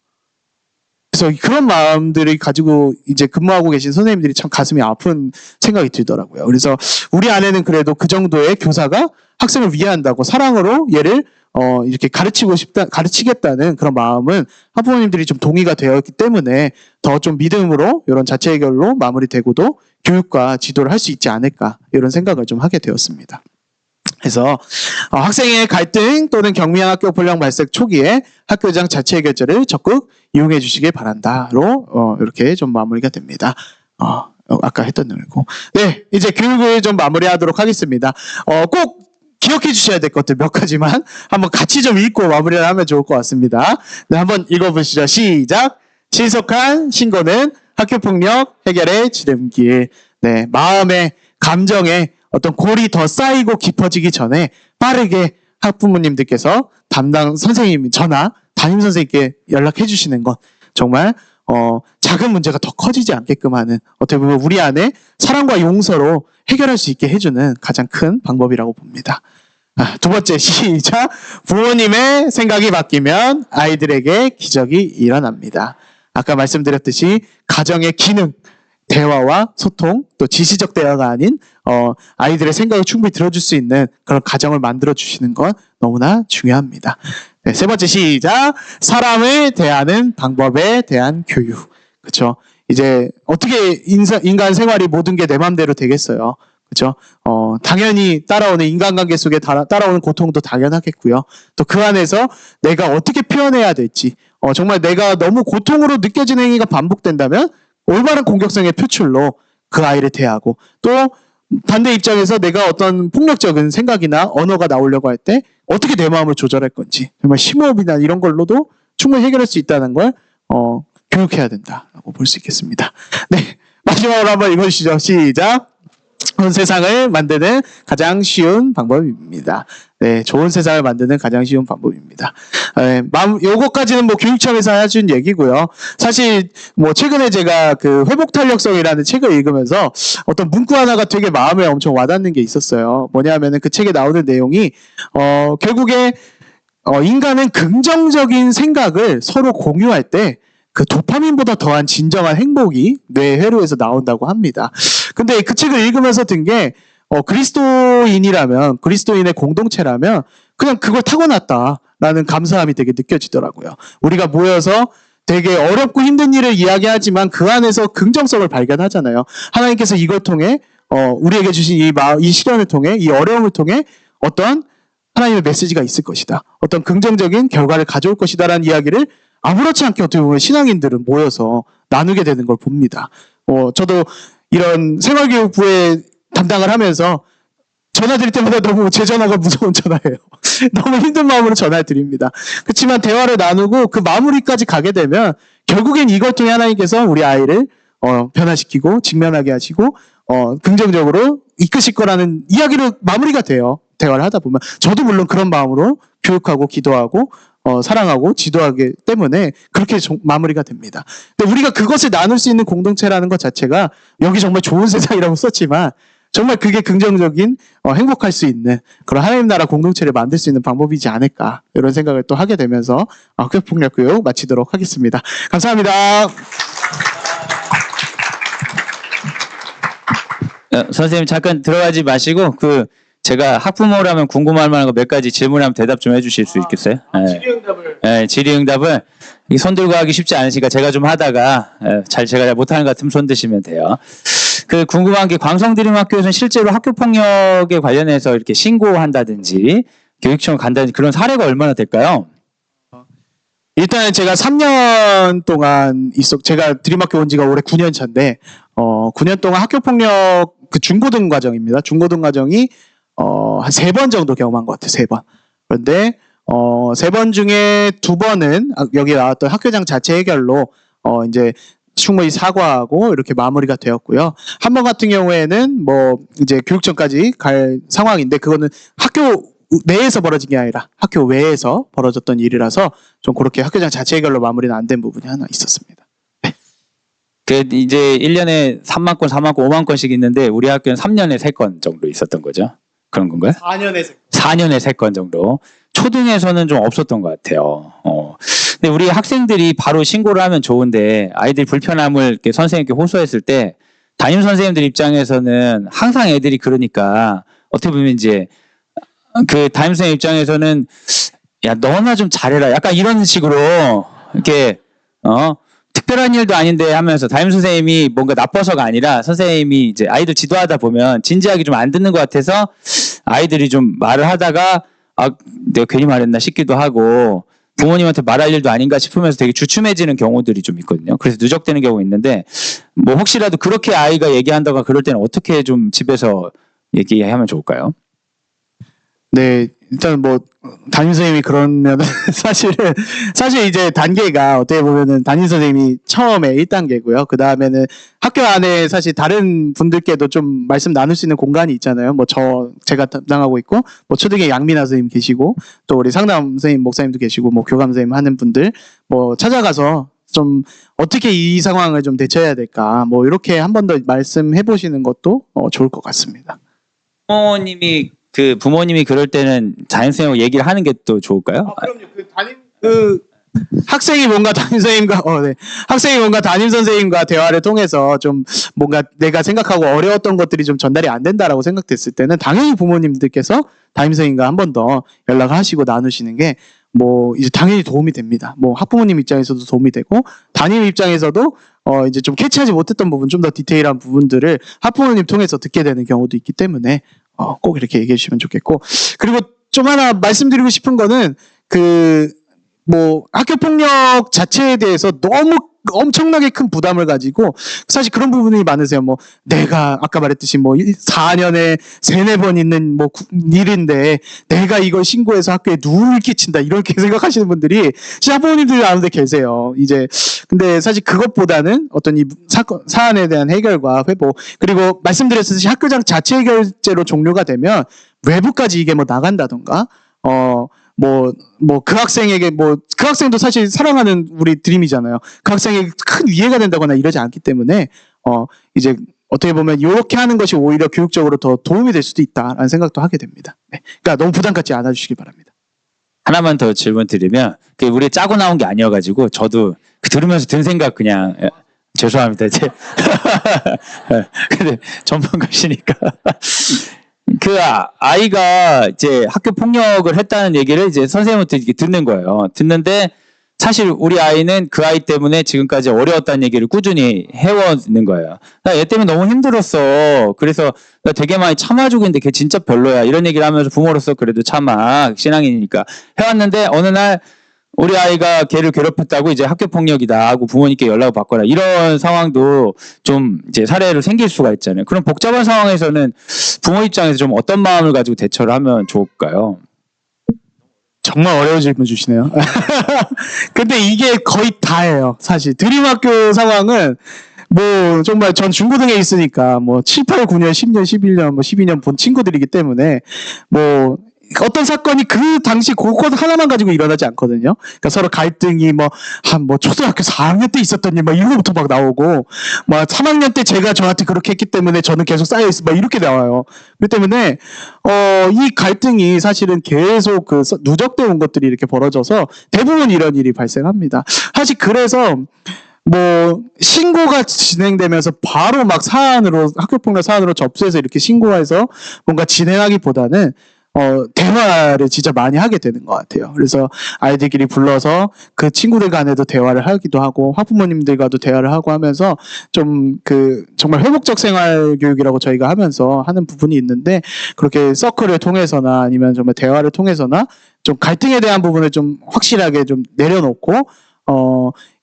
그래서 그런 마음들을 가지고 이제 근무하고 계신 선생님들이 참 가슴이 아픈 생각이 들더라고요. 그래서 우리 안에는 그래도 그 정도의 교사가 학생을 위한다고 사랑으로 얘를 이렇게 가르치겠다는 그런 마음은 학부모님들이 좀 동의가 되어 있기 때문에 더 좀 믿음으로 이런 자체 해결로 마무리되고도 교육과 지도를 할 수 있지 않을까 이런 생각을 좀 하게 되었습니다. 그래서 학생의 갈등 또는 경미한 학교 불량 발생 초기에 학교장 자체 해결제를 적극 이용해 주시길 바란다로 이렇게 좀 마무리가 됩니다. 아까 했던 내용이고. 네, 이제 교육을 좀 마무리하도록 하겠습니다. 꼭 기억해 주셔야 될 것들 몇 가지만 한번 같이 좀 읽고 마무리를 하면 좋을 것 같습니다. 네, 한번 읽어보시죠. 시작. 신속한 신고는 학교폭력 해결의 지름길. 네, 마음의 감정의 어떤 골이 더 쌓이고 깊어지기 전에 빠르게 학부모님들께서 담당 선생님, 저나 담임 선생님께 연락해 주시는 것 정말 작은 문제가 더 커지지 않게끔 하는 어떻게 보면 우리 안에 사랑과 용서로 해결할 수 있게 해주는 가장 큰 방법이라고 봅니다. 두 번째, 시작. 부모님의 생각이 바뀌면 아이들에게 기적이 일어납니다. 아까 말씀드렸듯이 가정의 기능, 대화와 소통, 또 지시적 대화가 아닌 아이들의 생각을 충분히 들어줄 수 있는 그런 가정을 만들어 주시는 건 너무나 중요합니다. 네, 세 번째, 시작. 사람을 대하는 방법에 대한 교육. 그렇죠? 이제 어떻게 인간 생활이 모든 게 내 맘대로 되겠어요. 그렇죠? 당연히 따라오는 인간관계 속에 따라오는 고통도 당연하겠고요. 또 그 안에서 내가 어떻게 표현해야 될지, 정말 내가 너무 고통으로 느껴지는 행위가 반복된다면 올바른 공격성의 표출로 그 아이를 대하고, 또 반대 입장에서 내가 어떤 폭력적인 생각이나 언어가 나오려고 할 때 어떻게 내 마음을 조절할 건지, 정말 심호흡이나 이런 걸로도 충분히 해결할 수 있다는 걸 교육해야 된다라고 볼 수 있겠습니다. 네, 마지막으로 한번 읽어주시죠. 시작. 좋은 세상을 만드는 가장 쉬운 방법입니다. 네, 좋은 세상을 만드는 가장 쉬운 방법입니다. 요거까지는 뭐 교육청에서 해준 얘기고요. 사실 뭐 최근에 제가 그 회복 탄력성이라는 책을 읽으면서 어떤 문구 하나가 되게 마음에 엄청 와닿는 게 있었어요. 뭐냐면은 그 책에 나오는 내용이 결국에 인간은 긍정적인 생각을 서로 공유할 때 그 도파민보다 더한 진정한 행복이 뇌 회로에서 나온다고 합니다. 근데 그 책을 읽으면서 든 게 그리스도인이라면, 그리스도인의 공동체라면 그냥 그걸 타고났다라는 감사함이 되게 느껴지더라고요. 우리가 모여서 되게 어렵고 힘든 일을 이야기하지만 그 안에서 긍정성을 발견하잖아요. 하나님께서 이걸 통해 우리에게 주신 이 시련을 통해, 이 어려움을 통해 어떤 하나님의 메시지가 있을 것이다, 어떤 긍정적인 결과를 가져올 것이다라는 이야기를 아무렇지 않게 어떻게 보면 신앙인들은 모여서 나누게 되는 걸 봅니다. 저도 이런 생활교육부에 담당을 하면서 전화 드릴 때마다 너무 제 전화가 무서운 전화예요. 너무 힘든 마음으로 전화를 드립니다. 그렇지만 대화를 나누고 그 마무리까지 가게 되면 결국엔 이걸 통해 하나님께서 우리 아이를 변화시키고 직면하게 하시고 긍정적으로 이끄실 거라는 이야기로 마무리가 돼요. 대화를 하다 보면. 저도 물론 그런 마음으로 교육하고 기도하고 사랑하고 지도하기 때문에 그렇게 마무리가 됩니다. 근데 우리가 그것을 나눌 수 있는 공동체라는 것 자체가, 여기 정말 좋은 세상이라고 썼지만 정말 그게 긍정적인 행복할 수 있는 그런 하나님 나라 공동체를 만들 수 있는 방법이지 않을까, 이런 생각을 또 하게 되면서 학교폭력교육 마치도록 하겠습니다. 감사합니다. 선생님 잠깐 들어가지 마시고 제가 학부모라면 궁금할 만한 거 몇 가지 질문하면 대답 좀 해주실 수 있겠어요? 질의응답을. 네, 질의응답을 손 들고 하기 쉽지 않으시니까 제가 좀 하다가 제가 잘 못하는 것 같으면 손 드시면 돼요. 궁금한 게 광성드림학교에서는 실제로 학교폭력에 관련해서 이렇게 신고한다든지 교육청 간다든지 그런 사례가 얼마나 될까요? 일단 제가 3년 동안 제가 드림학교 온 지가 올해 9년 차인데 9년 동안 학교 폭력 그 중고등 과정입니다. 중고등 과정이 한 3번 정도 경험한 것 같아요. 3번. 그런데 3번 중에 2번은 여기 나왔던 학교장 자체 해결로 이제 충분히 사과하고 이렇게 마무리가 되었고요. 한 번 같은 경우에는 뭐 이제 교육청까지 갈 상황인데 그거는 학교 내에서 벌어진 게 아니라 학교 외에서 벌어졌던 일이라서 좀 그렇게 학교장 자체 해결로 마무리는 안 된 부분이 하나 있었습니다. 그 이제 1년에 3만 건, 4만 건, 5만 건씩 있는데 우리 학교는 3년에 3건 정도 있었던 거죠. 그런 건가요? 4년에서 4년에 3건 정도. 초등에서는 좀 없었던 것 같아요. 근데 우리 학생들이 바로 신고를 하면 좋은데 아이들이 불편함을 이렇게 선생님께 호소했을 때 담임 선생님들 입장에서는 항상 애들이 그러니까 어떻게 보면 이제 그 담임 선생님 입장에서는 야 너나 좀 잘해라 약간 이런 식으로 이렇게 특별한 일도 아닌데 하면서 담임 선생님이 뭔가 나빠서가 아니라 선생님이 이제 아이들 지도하다 보면 진지하게 좀 안 듣는 것 같아서 아이들이 좀 말을 하다가 아 내가 괜히 말했나 싶기도 하고 부모님한테 말할 일도 아닌가 싶으면서 되게 주춤해지는 경우들이 좀 있거든요. 그래서 누적되는 경우가 있는데 뭐 혹시라도 그렇게 아이가 얘기한다거나 그럴 때는 어떻게 좀 집에서 얘기하면 좋을까요? 네, 일단 뭐 담임 선생님이 그러면 사실 이제 단계가 어떻게 보면은 담임 선생님이 처음에 1단계고요. 그 다음에는 학교 안에 사실 다른 분들께도 좀 말씀 나눌 수 있는 공간이 있잖아요. 뭐 제가 담당하고 있고 뭐 초등에 양민아 선생님 계시고 또 우리 상담 선생님 목사님도 계시고 뭐 교감 선생님 하는 분들 뭐 찾아가서 좀 어떻게 이 상황을 좀 대처해야 될까 뭐 이렇게 한 번 더 말씀해 보시는 것도 좋을 것 같습니다. 부모님이 그럴 때는 담임 선생님하고 얘기를 하는 게 또 좋을까요? 그럼요. 학생이 뭔가 담임 선생님과 학생이 뭔가 담임 선생님과 대화를 통해서 좀 뭔가 내가 생각하고 어려웠던 것들이 좀 전달이 안 된다라고 생각됐을 때는 당연히 부모님들께서 담임 선생님과 한 번 더 연락하시고 나누시는 게 뭐 이제 당연히 도움이 됩니다. 뭐 학부모님 입장에서도 도움이 되고 담임 입장에서도 이제 좀 캐치하지 못했던 부분, 좀 더 디테일한 부분들을 학부모님 통해서 듣게 되는 경우도 있기 때문에 꼭 이렇게 얘기해 주시면 좋겠고, 그리고 좀 하나 말씀드리고 싶은 거는 뭐 학교 폭력 자체에 대해서 너무 엄청나게 큰 부담을 가지고 사실 그런 부분이 많으세요. 뭐 내가 아까 말했듯이 뭐 4년에 3-4번 있는 뭐 일인데 내가 이걸 신고해서 학교에 누를 끼친다 이렇게 생각하시는 분들이 진짜 부모님들이 아는데 계세요. 이제 근데 사실 그것보다는 어떤 이 사안에 대한 해결과 회복, 그리고 말씀드렸듯이 학교장 자체 해결제로 종료가 되면 외부까지 이게 뭐 나간다던가 그 학생에게 그 학생도 사실 사랑하는 우리 드림이잖아요. 그 학생에게 큰 위해가 된다거나 이러지 않기 때문에 이제 어떻게 보면 이렇게 하는 것이 오히려 교육적으로 더 도움이 될 수도 있다라는 생각도 하게 됩니다. 네. 그러니까 너무 부담 갖지 않아 주시기 바랍니다. 하나만 더 질문 드리면 우리 짜고 나온 게 아니어가지고 저도 들으면서 든 생각 그냥 죄송합니다. 이제 근데 전문가시니까 그 아이가 이제 학교 폭력을 했다는 얘기를 이제 선생님한테 이렇게 듣는 거예요. 듣는데 사실 우리 아이는 그 아이 때문에 지금까지 어려웠다는 얘기를 꾸준히 해오는 거예요. 나 얘 때문에 너무 힘들었어. 그래서 나 되게 많이 참아주고 있는데 걔 진짜 별로야. 이런 얘기를 하면서 부모로서 그래도 참아. 신앙이니까 해왔는데 어느 날 우리 아이가 걔를 괴롭혔다고 이제 학교 폭력이다 하고 부모님께 연락을 받거나 이런 상황도 좀 이제 사례로 생길 수가 있잖아요. 그런 복잡한 상황에서는 부모 입장에서 좀 어떤 마음을 가지고 대처를 하면 좋을까요? 정말 어려운 질문 주시네요. 근데 이게 거의 다예요. 사실 드림학교 상황은 뭐 정말 전 중고등에 있으니까 뭐 7, 8, 9년, 10년, 11년, 뭐 12년 본 친구들이기 때문에 뭐 어떤 사건이 그 당시 그것 하나만 가지고 일어나지 않거든요. 그러니까 서로 갈등이 뭐 초등학교 4학년 때 있었던 일 막 이런 거부터 막 나오고 막 3학년 때 제가 저한테 그렇게 했기 때문에 저는 계속 쌓여 있어 막 이렇게 나와요. 그렇기 때문에 이 갈등이 사실은 계속 누적돼 온 것들이 이렇게 벌어져서 대부분 이런 일이 발생합니다. 사실 그래서 뭐 신고가 진행되면서 바로 막 학교폭력 사안으로 접수해서 이렇게 신고해서 뭔가 진행하기보다는 대화를 진짜 많이 하게 되는 것 같아요. 그래서 아이들끼리 불러서 그 친구들 간에도 대화를 하기도 하고 학부모님들과도 대화를 하고 하면서 좀 정말 회복적 생활 교육이라고 저희가 하면서 하는 부분이 있는데, 그렇게 서클을 통해서나 아니면 정말 대화를 통해서나 좀 갈등에 대한 부분을 좀 확실하게 좀 내려놓고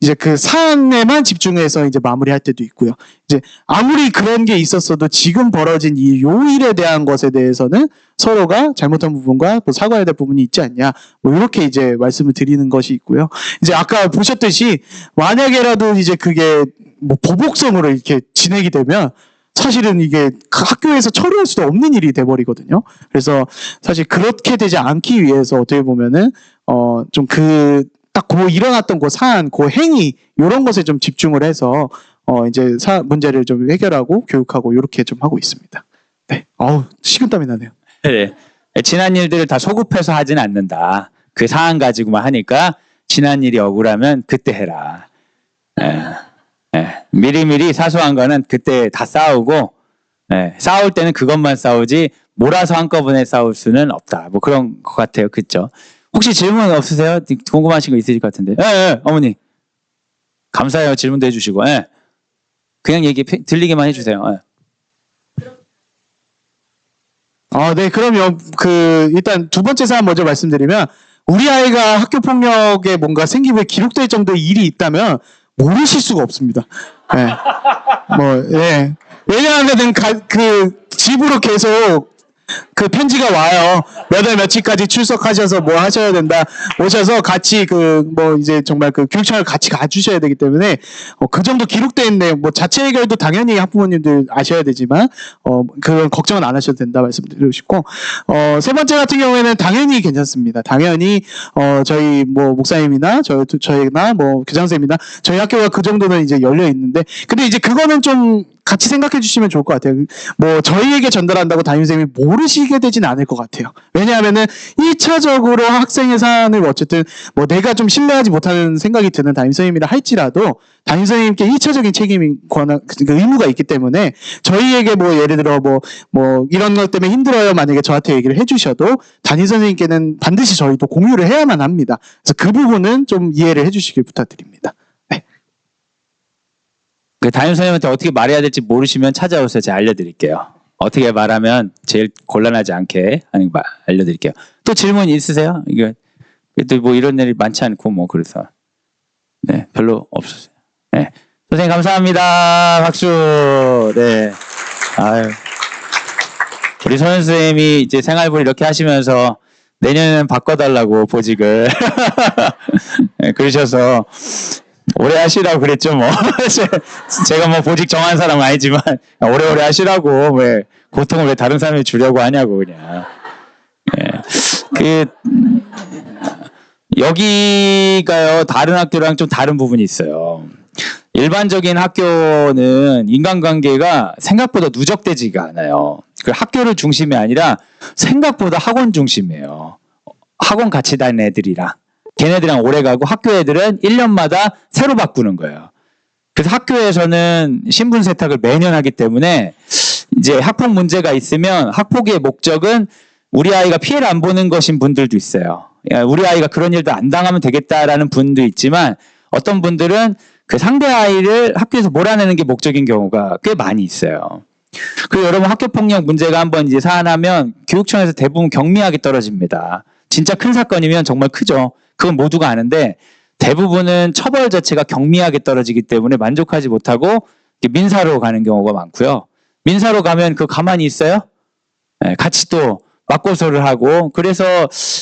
이제 그 사안에만 집중해서 이제 마무리할 때도 있고요. 이제 아무리 그런 게 있었어도 지금 벌어진 이 요일에 대한 것에 대해서는 서로가 잘못한 부분과 뭐 사과해야 될 부분이 있지 않냐, 뭐 이렇게 이제 말씀을 드리는 것이 있고요. 이제 아까 보셨듯이 만약에라도 이제 그게 뭐 보복성으로 이렇게 진행이 되면 사실은 이게 학교에서 처리할 수도 없는 일이 돼버리거든요. 그래서 사실 그렇게 되지 않기 위해서 어떻게 보면은 좀 딱 일어났던 그 사안, 그 행위, 이런 것에 좀 집중을 해서 이제 문제를 좀 해결하고 교육하고 이렇게 좀 하고 있습니다. 네, 식은땀이 나네요. 네. 지난 일들을 다 소급해서 하진 않는다. 그 사안 가지고만 하니까 지난 일이 억울하면 그때 해라. 미리미리 사소한 거는 그때 다 싸우고, 싸울 때는 그것만 싸우지 몰아서 한꺼번에 싸울 수는 없다. 뭐 그런 것 같아요. 그죠? 혹시 질문 없으세요? 궁금하신 거 있으실 것 같은데. 어머니. 감사해요. 질문도 해주시고. 그냥 얘기 들리게만 해주세요. 네, 그럼요. 일단 두 번째 사안 먼저 말씀드리면, 우리 아이가 학교 폭력에 뭔가 생기고 기록될 정도의 일이 있다면 모르실 수가 없습니다. 왜냐하면은 집으로 계속 편지가 와요. 몇 월 며칠까지 출석하셔서 뭐 하셔야 된다. 오셔서 같이 이제 정말 교육청을 같이 가주셔야 되기 때문에 그 정도 기록돼 있는 뭐 자체 해결도 당연히 학부모님들 아셔야 되지만 그건 걱정은 안 하셔도 된다 말씀드리고 싶고, 세 번째 같은 경우에는 당연히 괜찮습니다. 당연히 저희 뭐 목사님이나 저희나 뭐 교장선생님이나 저희 학교가 그 정도는 이제 열려 있는데, 근데 이제 그거는 좀 같이 생각해 주시면 좋을 것 같아요. 뭐 저희에게 전달한다고 담임선생님이 모르시게 되지는 않을 것 같아요. 왜냐하면은 1차적으로 학생의 사안을 어쨌든 뭐 내가 좀 신뢰하지 못하는 생각이 드는 담임선생님이라 할지라도 담임선생님께 1차적인 책임이 의무가 있기 때문에 저희에게 뭐 예를 들어 뭐 이런 것 때문에 힘들어요 만약에 저한테 얘기를 해주셔도 담임선생님께는 반드시 저희도 공유를 해야만 합니다. 그래서 그 부분은 좀 이해를 해주시길 부탁드립니다. 담임선생님한테 어떻게 말해야 될지 모르시면 찾아오세요. 제가 알려드릴게요. 어떻게 말하면 제일 곤란하지 않게 하는 거 알려드릴게요. 또 질문 있으세요? 이게 또 뭐 이런 일이 많지 않고 뭐 그래서 별로 없으세요. 선생님 감사합니다. 박수. 아유. 우리 손 선생님이 이제 생활부를 이렇게 하시면서 내년에는 바꿔달라고 보직을 그러셔서. 오래 하시라고 그랬죠, 뭐. 제가 뭐 보직 정한 사람은 아니지만, 오래오래 하시라고, 고통을 왜 다른 사람이 주려고 하냐고, 그냥. 여기가요, 다른 학교랑 좀 다른 부분이 있어요. 일반적인 학교는 인간관계가 생각보다 누적되지가 않아요. 그 학교를 중심이 아니라 생각보다 학원 중심이에요. 학원 같이 다니는 애들이랑. 걔네들이랑 오래 가고 학교 애들은 1년마다 새로 바꾸는 거예요. 그래서 학교에서는 신분 세탁을 매년 하기 때문에 이제 학폭 문제가 있으면 학폭의 목적은 우리 아이가 피해를 안 보는 것인 분들도 있어요. 우리 아이가 그런 일도 안 당하면 되겠다라는 분도 있지만 어떤 분들은 그 상대 아이를 학교에서 몰아내는 게 목적인 경우가 꽤 많이 있어요. 그리고 여러분 학교폭력 문제가 한번 이제 사안하면 교육청에서 대부분 경미하게 떨어집니다. 진짜 큰 사건이면 정말 크죠. 그건 모두가 아는데 대부분은 처벌 자체가 경미하게 떨어지기 때문에 만족하지 못하고 민사로 가는 경우가 많고요. 민사로 가면 가만히 있어요? 같이 또 맞고소를 하고, 그래서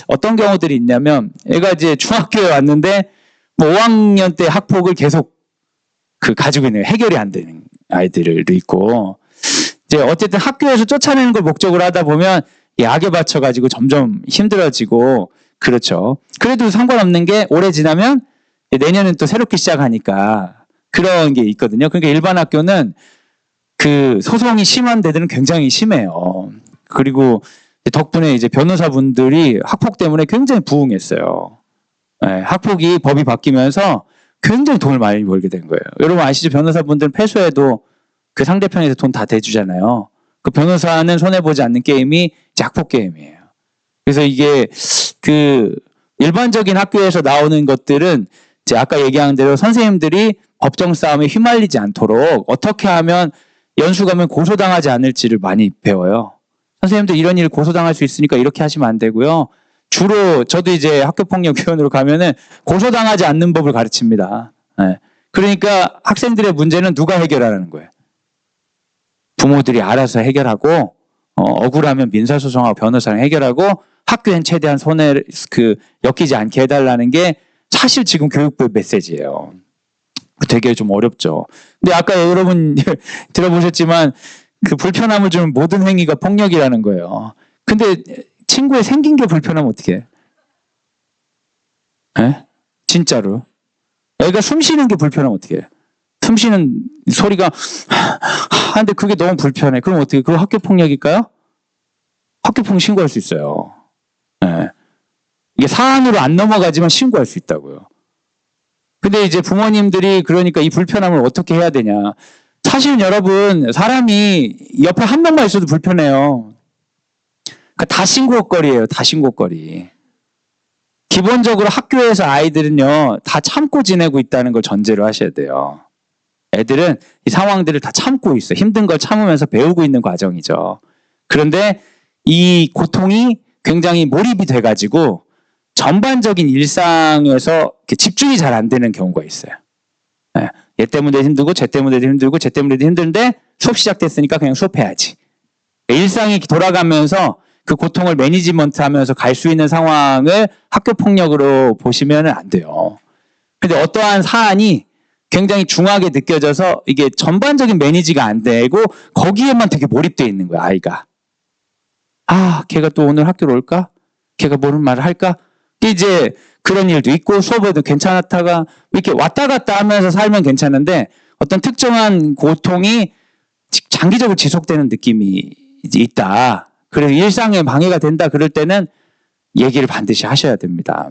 어떤 경우들이 있냐면 애가 이제 중학교에 왔는데 뭐 5학년 때 학폭을 계속 가지고 있는 해결이 안 되는 아이들도 있고, 이제 어쨌든 학교에서 쫓아내는 걸 목적으로 하다 보면 약에 받쳐가지고 점점 힘들어지고, 그렇죠. 그래도 상관없는 게 오래 지나면 내년은 또 새롭게 시작하니까 그런 게 있거든요. 그러니까 일반 학교는 소송이 심한 데들은 굉장히 심해요. 그리고 덕분에 이제 변호사분들이 학폭 때문에 굉장히 부응했어요. 학폭이 법이 바뀌면서 굉장히 돈을 많이 벌게 된 거예요. 여러분 아시죠? 변호사분들은 패소해도 그 상대편에서 돈 다 대주잖아요. 그 변호사는 손해보지 않는 게임이 학폭 게임이에요. 그래서 이게 그 일반적인 학교에서 나오는 것들은 이제 아까 얘기한 대로 선생님들이 법정 싸움에 휘말리지 않도록 어떻게 하면 연수 가면 고소당하지 않을지를 많이 배워요. 선생님들 이런 일 고소당할 수 있으니까 이렇게 하시면 안 되고요. 주로 저도 이제 학교폭력위원으로 가면은 고소당하지 않는 법을 가르칩니다. 네. 그러니까 학생들의 문제는 누가 해결하라는 거예요. 부모들이 알아서 해결하고 억울하면 민사소송하고 변호사랑 해결하고 학교엔 최대한 손해를 엮이지 않게 해달라는 게 사실 지금 교육부의 메시지예요. 되게 좀 어렵죠. 근데 아까 여러분 들어보셨지만 그 불편함을 주는 모든 행위가 폭력이라는 거예요. 근데 친구의 생긴 게 불편하면 어떡해? 에? 진짜로. 애가 숨 쉬는 게 불편하면 어떡해? 숨 쉬는 소리가 하는데 그게 너무 불편해. 그럼 어떻게? 그거 학교 폭력일까요? 학교 폭력 신고할 수 있어요. 예. 이게 사안으로 안 넘어가지만 신고할 수 있다고요. 근데 이제 부모님들이 그러니까 이 불편함을 어떻게 해야 되냐. 사실 여러분 사람이 옆에 한 명만 있어도 불편해요. 그러니까 다 신고거리예요. 다 신고거리. 기본적으로 학교에서 아이들은요 다 참고 지내고 있다는 걸 전제로 하셔야 돼요. 애들은 이 상황들을 다 참고 있어요. 힘든 걸 참으면서 배우고 있는 과정이죠. 그런데 이 고통이 굉장히 몰입이 돼가지고 전반적인 일상에서 집중이 잘 안 되는 경우가 있어요. 얘 때문에 힘들고 쟤 때문에도 힘들고 쟤 때문에도 힘든데 수업 시작됐으니까 그냥 수업해야지. 일상이 돌아가면서 그 고통을 매니지먼트하면서 갈 수 있는 상황을 학교폭력으로 보시면 안 돼요. 근데 어떠한 사안이 굉장히 중하게 느껴져서 이게 전반적인 매니지가 안 되고 거기에만 되게 몰입되어 있는 거야 아이가. 아 걔가 또 오늘 학교로 올까? 걔가 모르는 말을 할까? 이제 그런 일도 있고 수업에도 괜찮았다가 이렇게 왔다 갔다 하면서 살면 괜찮은데 어떤 특정한 고통이 장기적으로 지속되는 느낌이 있다. 그래서 일상에 방해가 된다 그럴 때는 얘기를 반드시 하셔야 됩니다.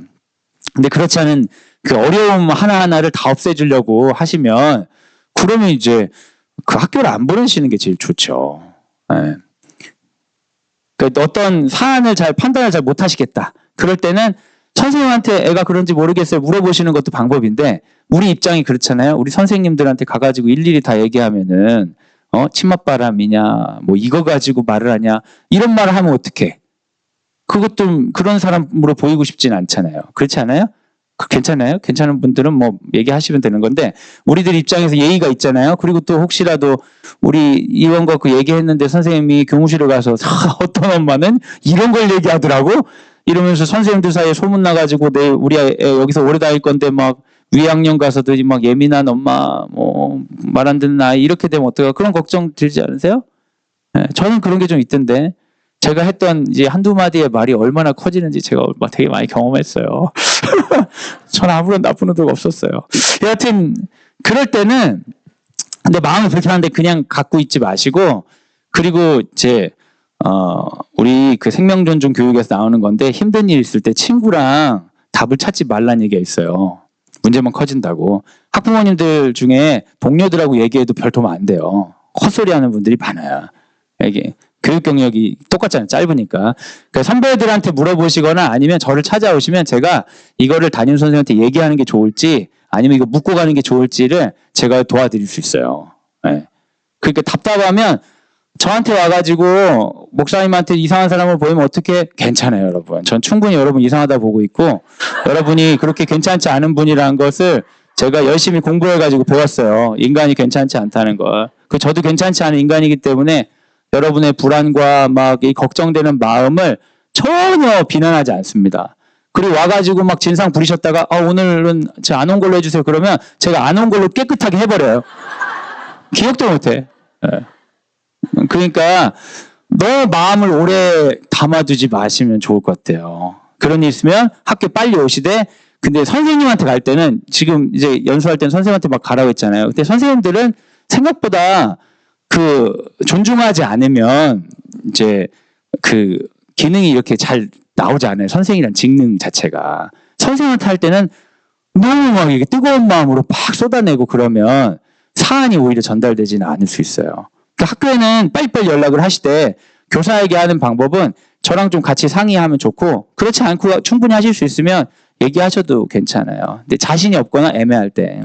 근데 그렇지 않은 그 어려움 하나하나를 다 없애주려고 하시면 그러면 이제 그 학교를 안 보내시는 게 제일 좋죠. 네. 그러니까 어떤 사안을 판단을 잘 못하시겠다. 그럴 때는 선생님한테 애가 그런지 모르겠어요. 물어보시는 것도 방법인데 우리 입장이 그렇잖아요. 우리 선생님들한테 가가지고 일일이 다 얘기하면은 치맛바람이냐 뭐 이거 가지고 말을 하냐 이런 말을 하면 어떡해. 그것도 그런 사람으로 보이고 싶진 않잖아요. 그렇지 않아요? 괜찮아요? 괜찮은 분들은 뭐 얘기하시면 되는 건데 우리들 입장에서 예의가 있잖아요. 그리고 또 혹시라도 우리 이런 거 얘기했는데 선생님이 교무실에 가서 어떤 엄마는 이런 걸 얘기하더라고 이러면서 선생님들 사이에 소문 나가지고 우리 애 여기서 오래 다닐 건데 막 위학년 가서도 막 예민한 엄마 뭐 말 안 듣는 아이 이렇게 되면 어떡해. 그런 걱정 들지 않으세요? 네, 저는 그런 게 좀 있던데 제가 했던 이제 한두 마디의 말이 얼마나 커지는지 제가 되게 많이 경험했어요. 저는 아무런 나쁜 의도가 없었어요. 여하튼 그럴 때는 근데 마음이 불편한데 그냥 갖고 있지 마시고 그리고 이제 우리 그 생명존중 교육에서 나오는 건데 힘든 일 있을 때 친구랑 답을 찾지 말라는 얘기가 있어요. 문제만 커진다고. 학부모님들 중에 동료들하고 얘기해도 별 도움 안 돼요. 헛소리하는 분들이 많아요. 이게 교육 경력이 똑같잖아요. 짧으니까. 그러니까 선배들한테 물어보시거나 아니면 저를 찾아오시면 제가 이거를 담임 선생님한테 얘기하는 게 좋을지 아니면 이거 묻고 가는 게 좋을지를 제가 도와드릴 수 있어요. 네. 그러니까 답답하면 저한테 와가지고 목사님한테 이상한 사람을 보이면 어떻게 괜찮아요, 여러분. 전 충분히 여러분 이상하다 보고 있고 여러분이 그렇게 괜찮지 않은 분이라는 것을 제가 열심히 공부해가지고 배웠어요. 인간이 괜찮지 않다는 걸. 저도 괜찮지 않은 인간이기 때문에 여러분의 불안과 막 이 걱정되는 마음을 전혀 비난하지 않습니다. 그리고 와가지고 막 진상 부리셨다가 오늘은 제가 안 온 걸로 해주세요. 그러면 제가 안 온 걸로 깨끗하게 해버려요. 기억도 못해. 네. 그러니까 너 마음을 오래 담아두지 마시면 좋을 것 같아요. 그런 일 있으면 학교 빨리 오시되 근데 선생님한테 갈 때는 지금 이제 연수할 때는 선생님한테 막 가라고 했잖아요. 근데 선생님들은 생각보다 존중하지 않으면 이제 기능이 이렇게 잘 나오지 않아요. 선생이란 직능 자체가. 선생님한테 할 때는 너무 막 이렇게 뜨거운 마음으로 막 쏟아내고 그러면 사안이 오히려 전달되지는 않을 수 있어요. 그러니까 학교에는 빨리빨리 연락을 하시되 교사에게 하는 방법은 저랑 좀 같이 상의하면 좋고, 그렇지 않고 충분히 하실 수 있으면 얘기하셔도 괜찮아요. 근데 자신이 없거나 애매할 때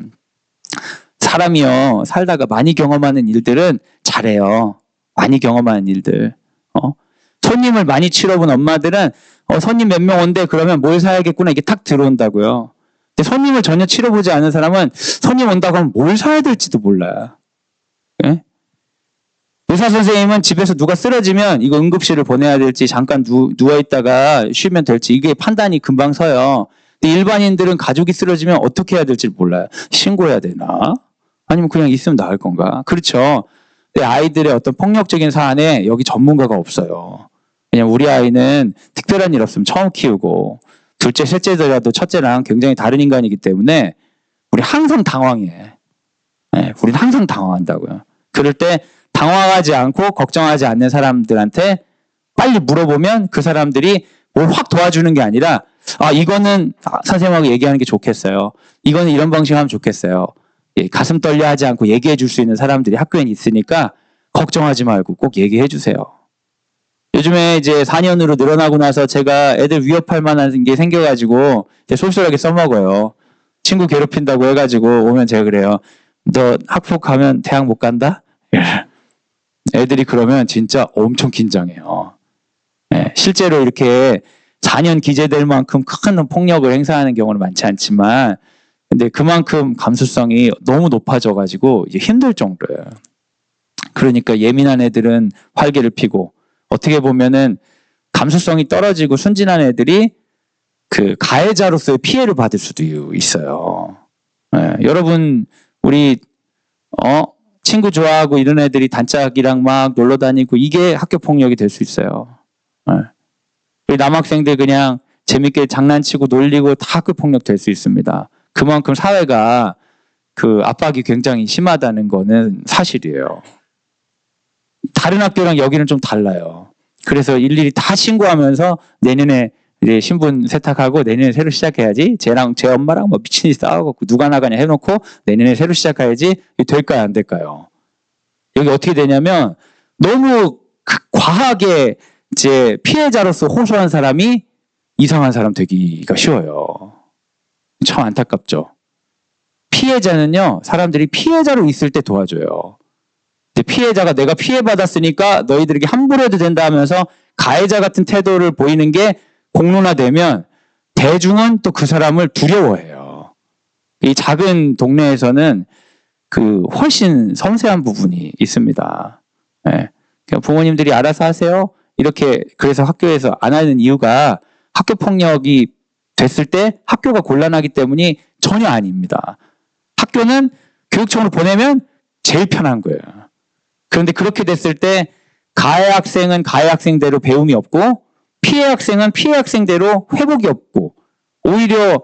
사람이요 살다가 많이 경험하는 일들은 잘해요. 많이 경험하는 일들. 손님을 많이 치러본 엄마들은 손님 몇 명 온대 그러면 뭘 사야겠구나 이게 탁 들어온다고요. 근데 손님을 전혀 치러보지 않은 사람은 손님 온다고 하면 뭘 사야 될지도 몰라요. 예? 의사 선생님은 집에서 누가 쓰러지면 이거 응급실을 보내야 될지 잠깐 누워 있다가 쉬면 될지 이게 판단이 금방 서요. 근데 일반인들은 가족이 쓰러지면 어떻게 해야 될지 몰라요. 신고해야 되나? 아니면 그냥 있으면 나을 건가? 그렇죠. 근데 아이들의 어떤 폭력적인 사안에 여기 전문가가 없어요. 왜냐면 우리 아이는 특별한 일 없으면 처음 키우고 둘째, 셋째더라도 첫째랑 굉장히 다른 인간이기 때문에 우리 항상 당황해. 네, 우리는 항상 당황한다고요. 그럴 때 당황하지 않고 걱정하지 않는 사람들한테 빨리 물어보면 그 사람들이 뭘 확 도와주는 게 아니라 이거는 선생님하고 얘기하는 게 좋겠어요. 이거는 이런 방식 하면 좋겠어요. 예, 가슴 떨려 하지 않고 얘기해 줄 수 있는 사람들이 학교에 있으니까 걱정하지 말고 꼭 얘기해 주세요. 요즘에 이제 4년으로 늘어나고 나서 제가 애들 위협할 만한 게 생겨가지고 쏠쏠하게 써먹어요. 친구 괴롭힌다고 해가지고 오면 제가 그래요. 너 학폭 가면 대학 못 간다? 애들이 그러면 진짜 엄청 긴장해요. 네, 실제로 이렇게 4년 기재될 만큼 큰 폭력을 행사하는 경우는 많지 않지만 근데 그만큼 감수성이 너무 높아져가지고 이제 힘들 정도예요. 그러니까 예민한 애들은 활개를 피고 어떻게 보면은 감수성이 떨어지고 순진한 애들이 그 가해자로서의 피해를 받을 수도 있어요. 네, 여러분 우리 친구 좋아하고 이런 애들이 단짝이랑 막 놀러 다니고 이게 학교 폭력이 될 수 있어요. 네. 우리 남학생들 그냥 재밌게 장난치고 놀리고 다 학교 폭력 될 수 있습니다. 그만큼 사회가 그 압박이 굉장히 심하다는 거는 사실이에요. 다른 학교랑 여기는 좀 달라요. 그래서 일일이 다 신고하면서 내년에 이제 신분 세탁하고 내년에 새로 시작해야지. 쟤랑 제 엄마랑 뭐 미친이 싸워갖고 누가 나가냐 해놓고 내년에 새로 시작해야지. 될까요, 안 될까요? 여기 어떻게 되냐면 너무 과하게 이제 피해자로서 호소한 사람이 이상한 사람 되기가 쉬워요. 참 안타깝죠. 피해자는요, 사람들이 피해자로 있을 때 도와줘요. 근데 피해자가 내가 피해받았으니까 너희들에게 함부로 해도 된다 하면서 가해자 같은 태도를 보이는 게 공론화되면 대중은 또 그 사람을 두려워해요. 이 작은 동네에서는 그 훨씬 섬세한 부분이 있습니다. 네. 부모님들이 알아서 하세요. 이렇게 그래서 학교에서 안 하는 이유가 학교 폭력이 됐을 때 학교가 곤란하기 때문이 전혀 아닙니다. 학교는 교육청으로 보내면 제일 편한 거예요. 그런데 그렇게 됐을 때 가해 학생은 가해 학생대로 배움이 없고 피해 학생은 피해 학생대로 회복이 없고 오히려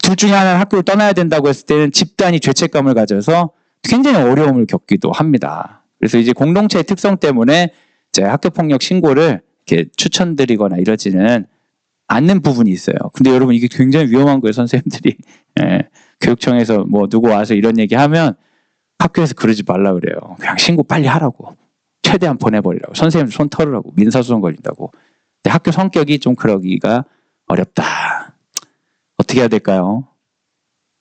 둘 중에 하나는 학교를 떠나야 된다고 했을 때는 집단이 죄책감을 가져서 굉장히 어려움을 겪기도 합니다. 그래서 이제 공동체의 특성 때문에 이제 학교 폭력 신고를 이렇게 추천드리거나 이러지는 않는 부분이 있어요. 근데 여러분 이게 굉장히 위험한 거예요, 선생님들이. 예, 교육청에서 뭐 누구 와서 이런 얘기 하면 학교에서 그러지 말라 그래요. 그냥 신고 빨리 하라고. 최대한 보내버리라고. 선생님 손 털으라고. 민사소송 걸린다고. 근데 학교 성격이 좀 그러기가 어렵다. 어떻게 해야 될까요?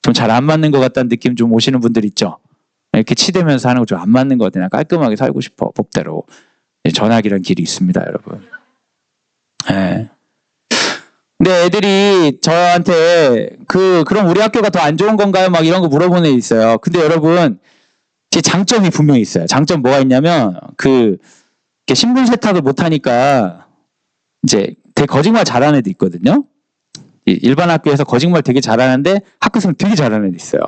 좀 잘 안 맞는 것 같다는 느낌 좀 오시는 분들 있죠? 이렇게 치대면서 하는 거 좀 안 맞는 것 같아. 나 깔끔하게 살고 싶어. 법대로. 전학이라는 길이 있습니다, 여러분. 예. 근데 애들이 저한테 그럼 우리 학교가 더 안 좋은 건가요? 막 이런 거 물어보는 애 있어요. 근데 여러분, 제 장점이 분명히 있어요. 장점 뭐가 있냐면 신분 세탁을 못 하니까 이제 되게 거짓말 잘하는 애도 있거든요. 일반 학교에서 거짓말 되게 잘하는데 학교에서는 되게 잘하는 애도 있어요.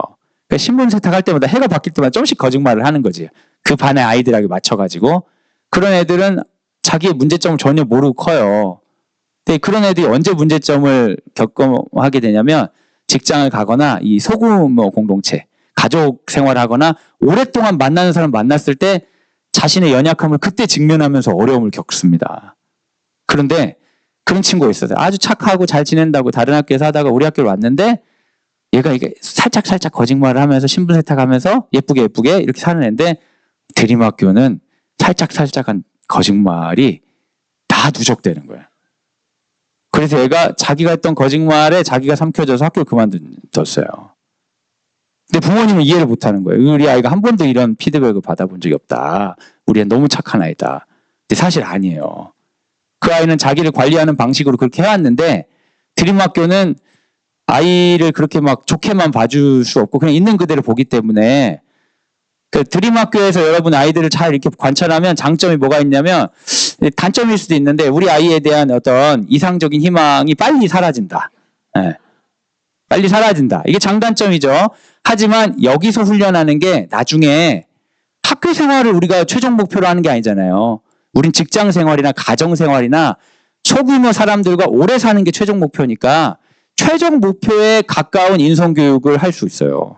그러니까 신분 세탁할 때마다 해가 바뀔 때마다 조금씩 거짓말을 하는 거지. 그 반의 아이들에게 맞춰가지고 그런 애들은 자기의 문제점을 전혀 모르고 커요. 근데 그런 애들이 언제 문제점을 겪어하게 되냐면 직장을 가거나 이 소규모 공동체, 가족 생활하거나 오랫동안 만나는 사람 만났을 때 자신의 연약함을 그때 직면하면서 어려움을 겪습니다. 그런데 그런 친구가 있었어요. 아주 착하고 잘 지낸다고 다른 학교에서 하다가 우리 학교로 왔는데 얘가 이게 살짝 거짓말을 하면서 신분 세탁하면서 예쁘게 이렇게 사는 애인데 대림학교는 살짝한 거짓말이 다 누적되는 거예요. 그래서 얘가 자기가 했던 거짓말에 자기가 삼켜져서 학교를 그만뒀어요. 근데 부모님은 이해를 못하는 거예요. 우리 아이가 한 번도 이런 피드백을 받아본 적이 없다. 우리 애는 너무 착한 아이다. 근데 사실 아니에요. 그 아이는 자기를 관리하는 방식으로 그렇게 해왔는데 드림학교는 아이를 그렇게 막 좋게만 봐줄 수 없고 그냥 있는 그대로 보기 때문에 그 드림학교에서 여러분 아이들을 잘 이렇게 관찰하면 장점이 뭐가 있냐면 단점일 수도 있는데 우리 아이에 대한 어떤 이상적인 희망이 빨리 사라진다. 네. 빨리 사라진다. 이게 장단점이죠. 하지만 여기서 훈련하는 게 나중에 학교 생활을 우리가 최종 목표로 하는 게 아니잖아요. 우린 직장 생활이나 가정 생활이나 소규모 사람들과 오래 사는 게 최종 목표니까 최종 목표에 가까운 인성교육을 할 수 있어요.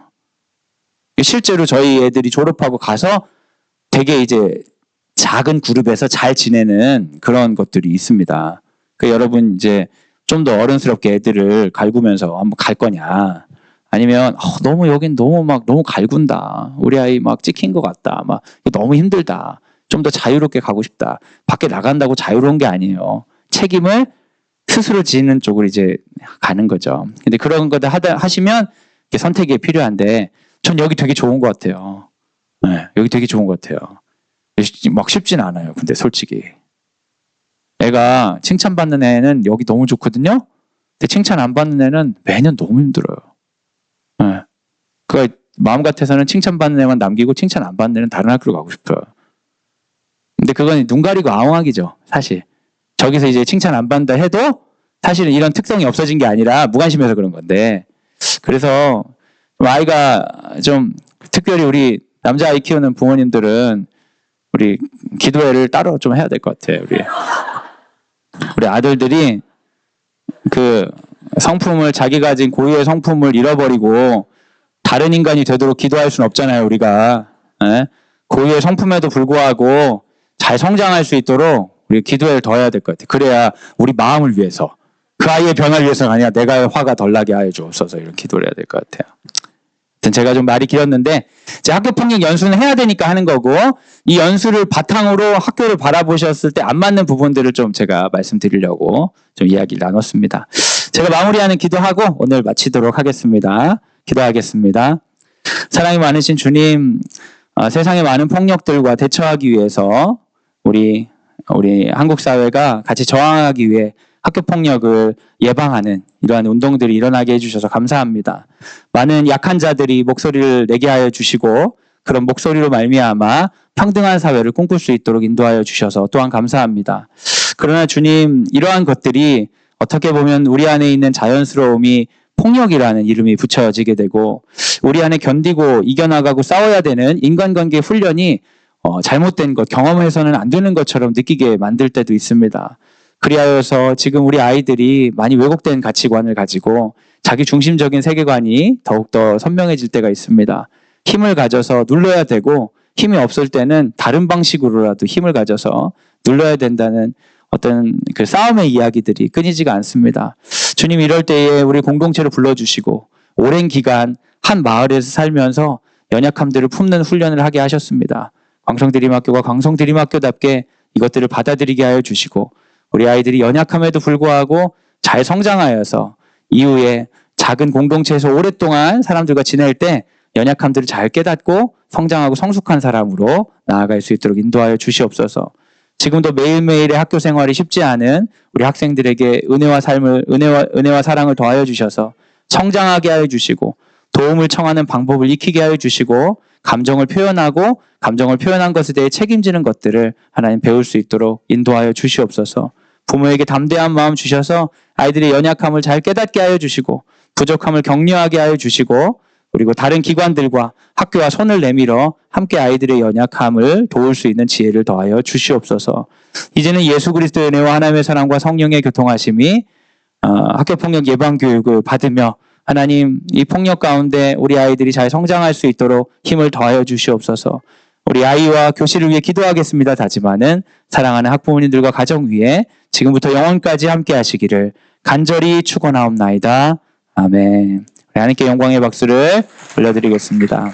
실제로 저희 애들이 졸업하고 가서 되게 이제 작은 그룹에서 잘 지내는 그런 것들이 있습니다. 그 여러분 이제 좀 더 어른스럽게 애들을 갈구면서 한번 갈 거냐? 아니면 너무 여긴 너무 막 너무 갈군다. 우리 아이 막 찍힌 것 같다. 막 너무 힘들다. 좀 더 자유롭게 가고 싶다. 밖에 나간다고 자유로운 게 아니에요. 책임을 스스로 지는 쪽으로 이제 가는 거죠. 근데 그런 거들 하시면 선택이 필요한데 전 여기 되게 좋은 것 같아요. 네, 여기 되게 좋은 것 같아요. 막 쉽진 않아요. 근데 솔직히. 애가 칭찬받는 애는 여기 너무 좋거든요. 근데 칭찬 안 받는 애는 매년 너무 힘들어요. 네. 그 마음 같아서는 칭찬받는 애만 남기고 칭찬 안 받는 애는 다른 학교로 가고 싶어요. 근데 그건 눈 가리고 아웅하기죠. 사실. 저기서 이제 칭찬 안 받는다 해도 사실은 이런 특성이 없어진 게 아니라 무관심해서 그런 건데. 그래서 아이가 좀 특별히 우리 남자아이 키우는 부모님들은 우리 기도회를 따로 좀 해야 될 것 같아요. 우리 아들들이 그 성품을 자기 가진 고유의 성품을 잃어버리고 다른 인간이 되도록 기도할 수는 없잖아요. 우리가 예? 고유의 성품에도 불구하고 잘 성장할 수 있도록 우리 기도회를 더 해야 될 것 같아요. 그래야 우리 마음을 위해서 그 아이의 변화를 위해서가 아니라 내가 화가 덜 나게 하여 주옵소서 이런 기도를 해야 될 것 같아요. 제가 좀 말이 길었는데 이제 학교폭력 연수는 해야 되니까 하는 거고 이 연수를 바탕으로 학교를 바라보셨을 때 안 맞는 부분들을 좀 제가 말씀드리려고 좀 이야기를 나눴습니다. 제가 마무리하는 기도하고 오늘 마치도록 하겠습니다. 기도하겠습니다. 사랑이 많으신 주님, 세상의 많은 폭력들과 대처하기 위해서 우리 한국 사회가 같이 저항하기 위해 학교 폭력을 예방하는 이러한 운동들이 일어나게 해주셔서 감사합니다. 많은 약한 자들이 목소리를 내게 하여 주시고 그런 목소리로 말미암아 평등한 사회를 꿈꿀 수 있도록 인도하여 주셔서 또한 감사합니다. 그러나 주님, 이러한 것들이 어떻게 보면 우리 안에 있는 자연스러움이 폭력이라는 이름이 붙여지게 되고 우리 안에 견디고 이겨나가고 싸워야 되는 인간관계 훈련이 잘못된 것, 경험해서는 안 되는 것처럼 느끼게 만들 때도 있습니다. 그리하여서 지금 우리 아이들이 많이 왜곡된 가치관을 가지고 자기 중심적인 세계관이 더욱더 선명해질 때가 있습니다. 힘을 가져서 눌러야 되고 힘이 없을 때는 다른 방식으로라도 힘을 가져서 눌러야 된다는 어떤 그 싸움의 이야기들이 끊이지가 않습니다. 주님, 이럴 때에 우리 공동체를 불러주시고 오랜 기간 한 마을에서 살면서 연약함들을 품는 훈련을 하게 하셨습니다. 광성드림학교가 광성드림학교답게 이것들을 받아들이게 하여 주시고 우리 아이들이 연약함에도 불구하고 잘 성장하여서 이후에 작은 공동체에서 오랫동안 사람들과 지낼 때 연약함들을 잘 깨닫고 성장하고 성숙한 사람으로 나아갈 수 있도록 인도하여 주시옵소서. 지금도 매일매일의 학교 생활이 쉽지 않은 우리 학생들에게 은혜와 사랑을 더하여 주셔서 성장하게 하여 주시고 도움을 청하는 방법을 익히게 하여 주시고 감정을 표현하고 감정을 표현한 것에 대해 책임지는 것들을 하나님 배울 수 있도록 인도하여 주시옵소서. 부모에게 담대한 마음 주셔서 아이들의 연약함을 잘 깨닫게 하여 주시고 부족함을 격려하게 하여 주시고 그리고 다른 기관들과 학교와 손을 내밀어 함께 아이들의 연약함을 도울 수 있는 지혜를 더하여 주시옵소서. 이제는 예수 그리스도의 은혜와 하나님의 사랑과 성령의 교통하심이 학교폭력 예방교육을 받으며 하나님, 이 폭력 가운데 우리 아이들이 잘 성장할 수 있도록 힘을 더하여 주시옵소서. 우리 아이와 교실을 위해 기도하겠습니다. 다지만은 사랑하는 학부모님들과 가정 위에 지금부터 영원까지 함께 하시기를 간절히 축원하옵나이다. 아멘. 하나님께 영광의 박수를 올려드리겠습니다.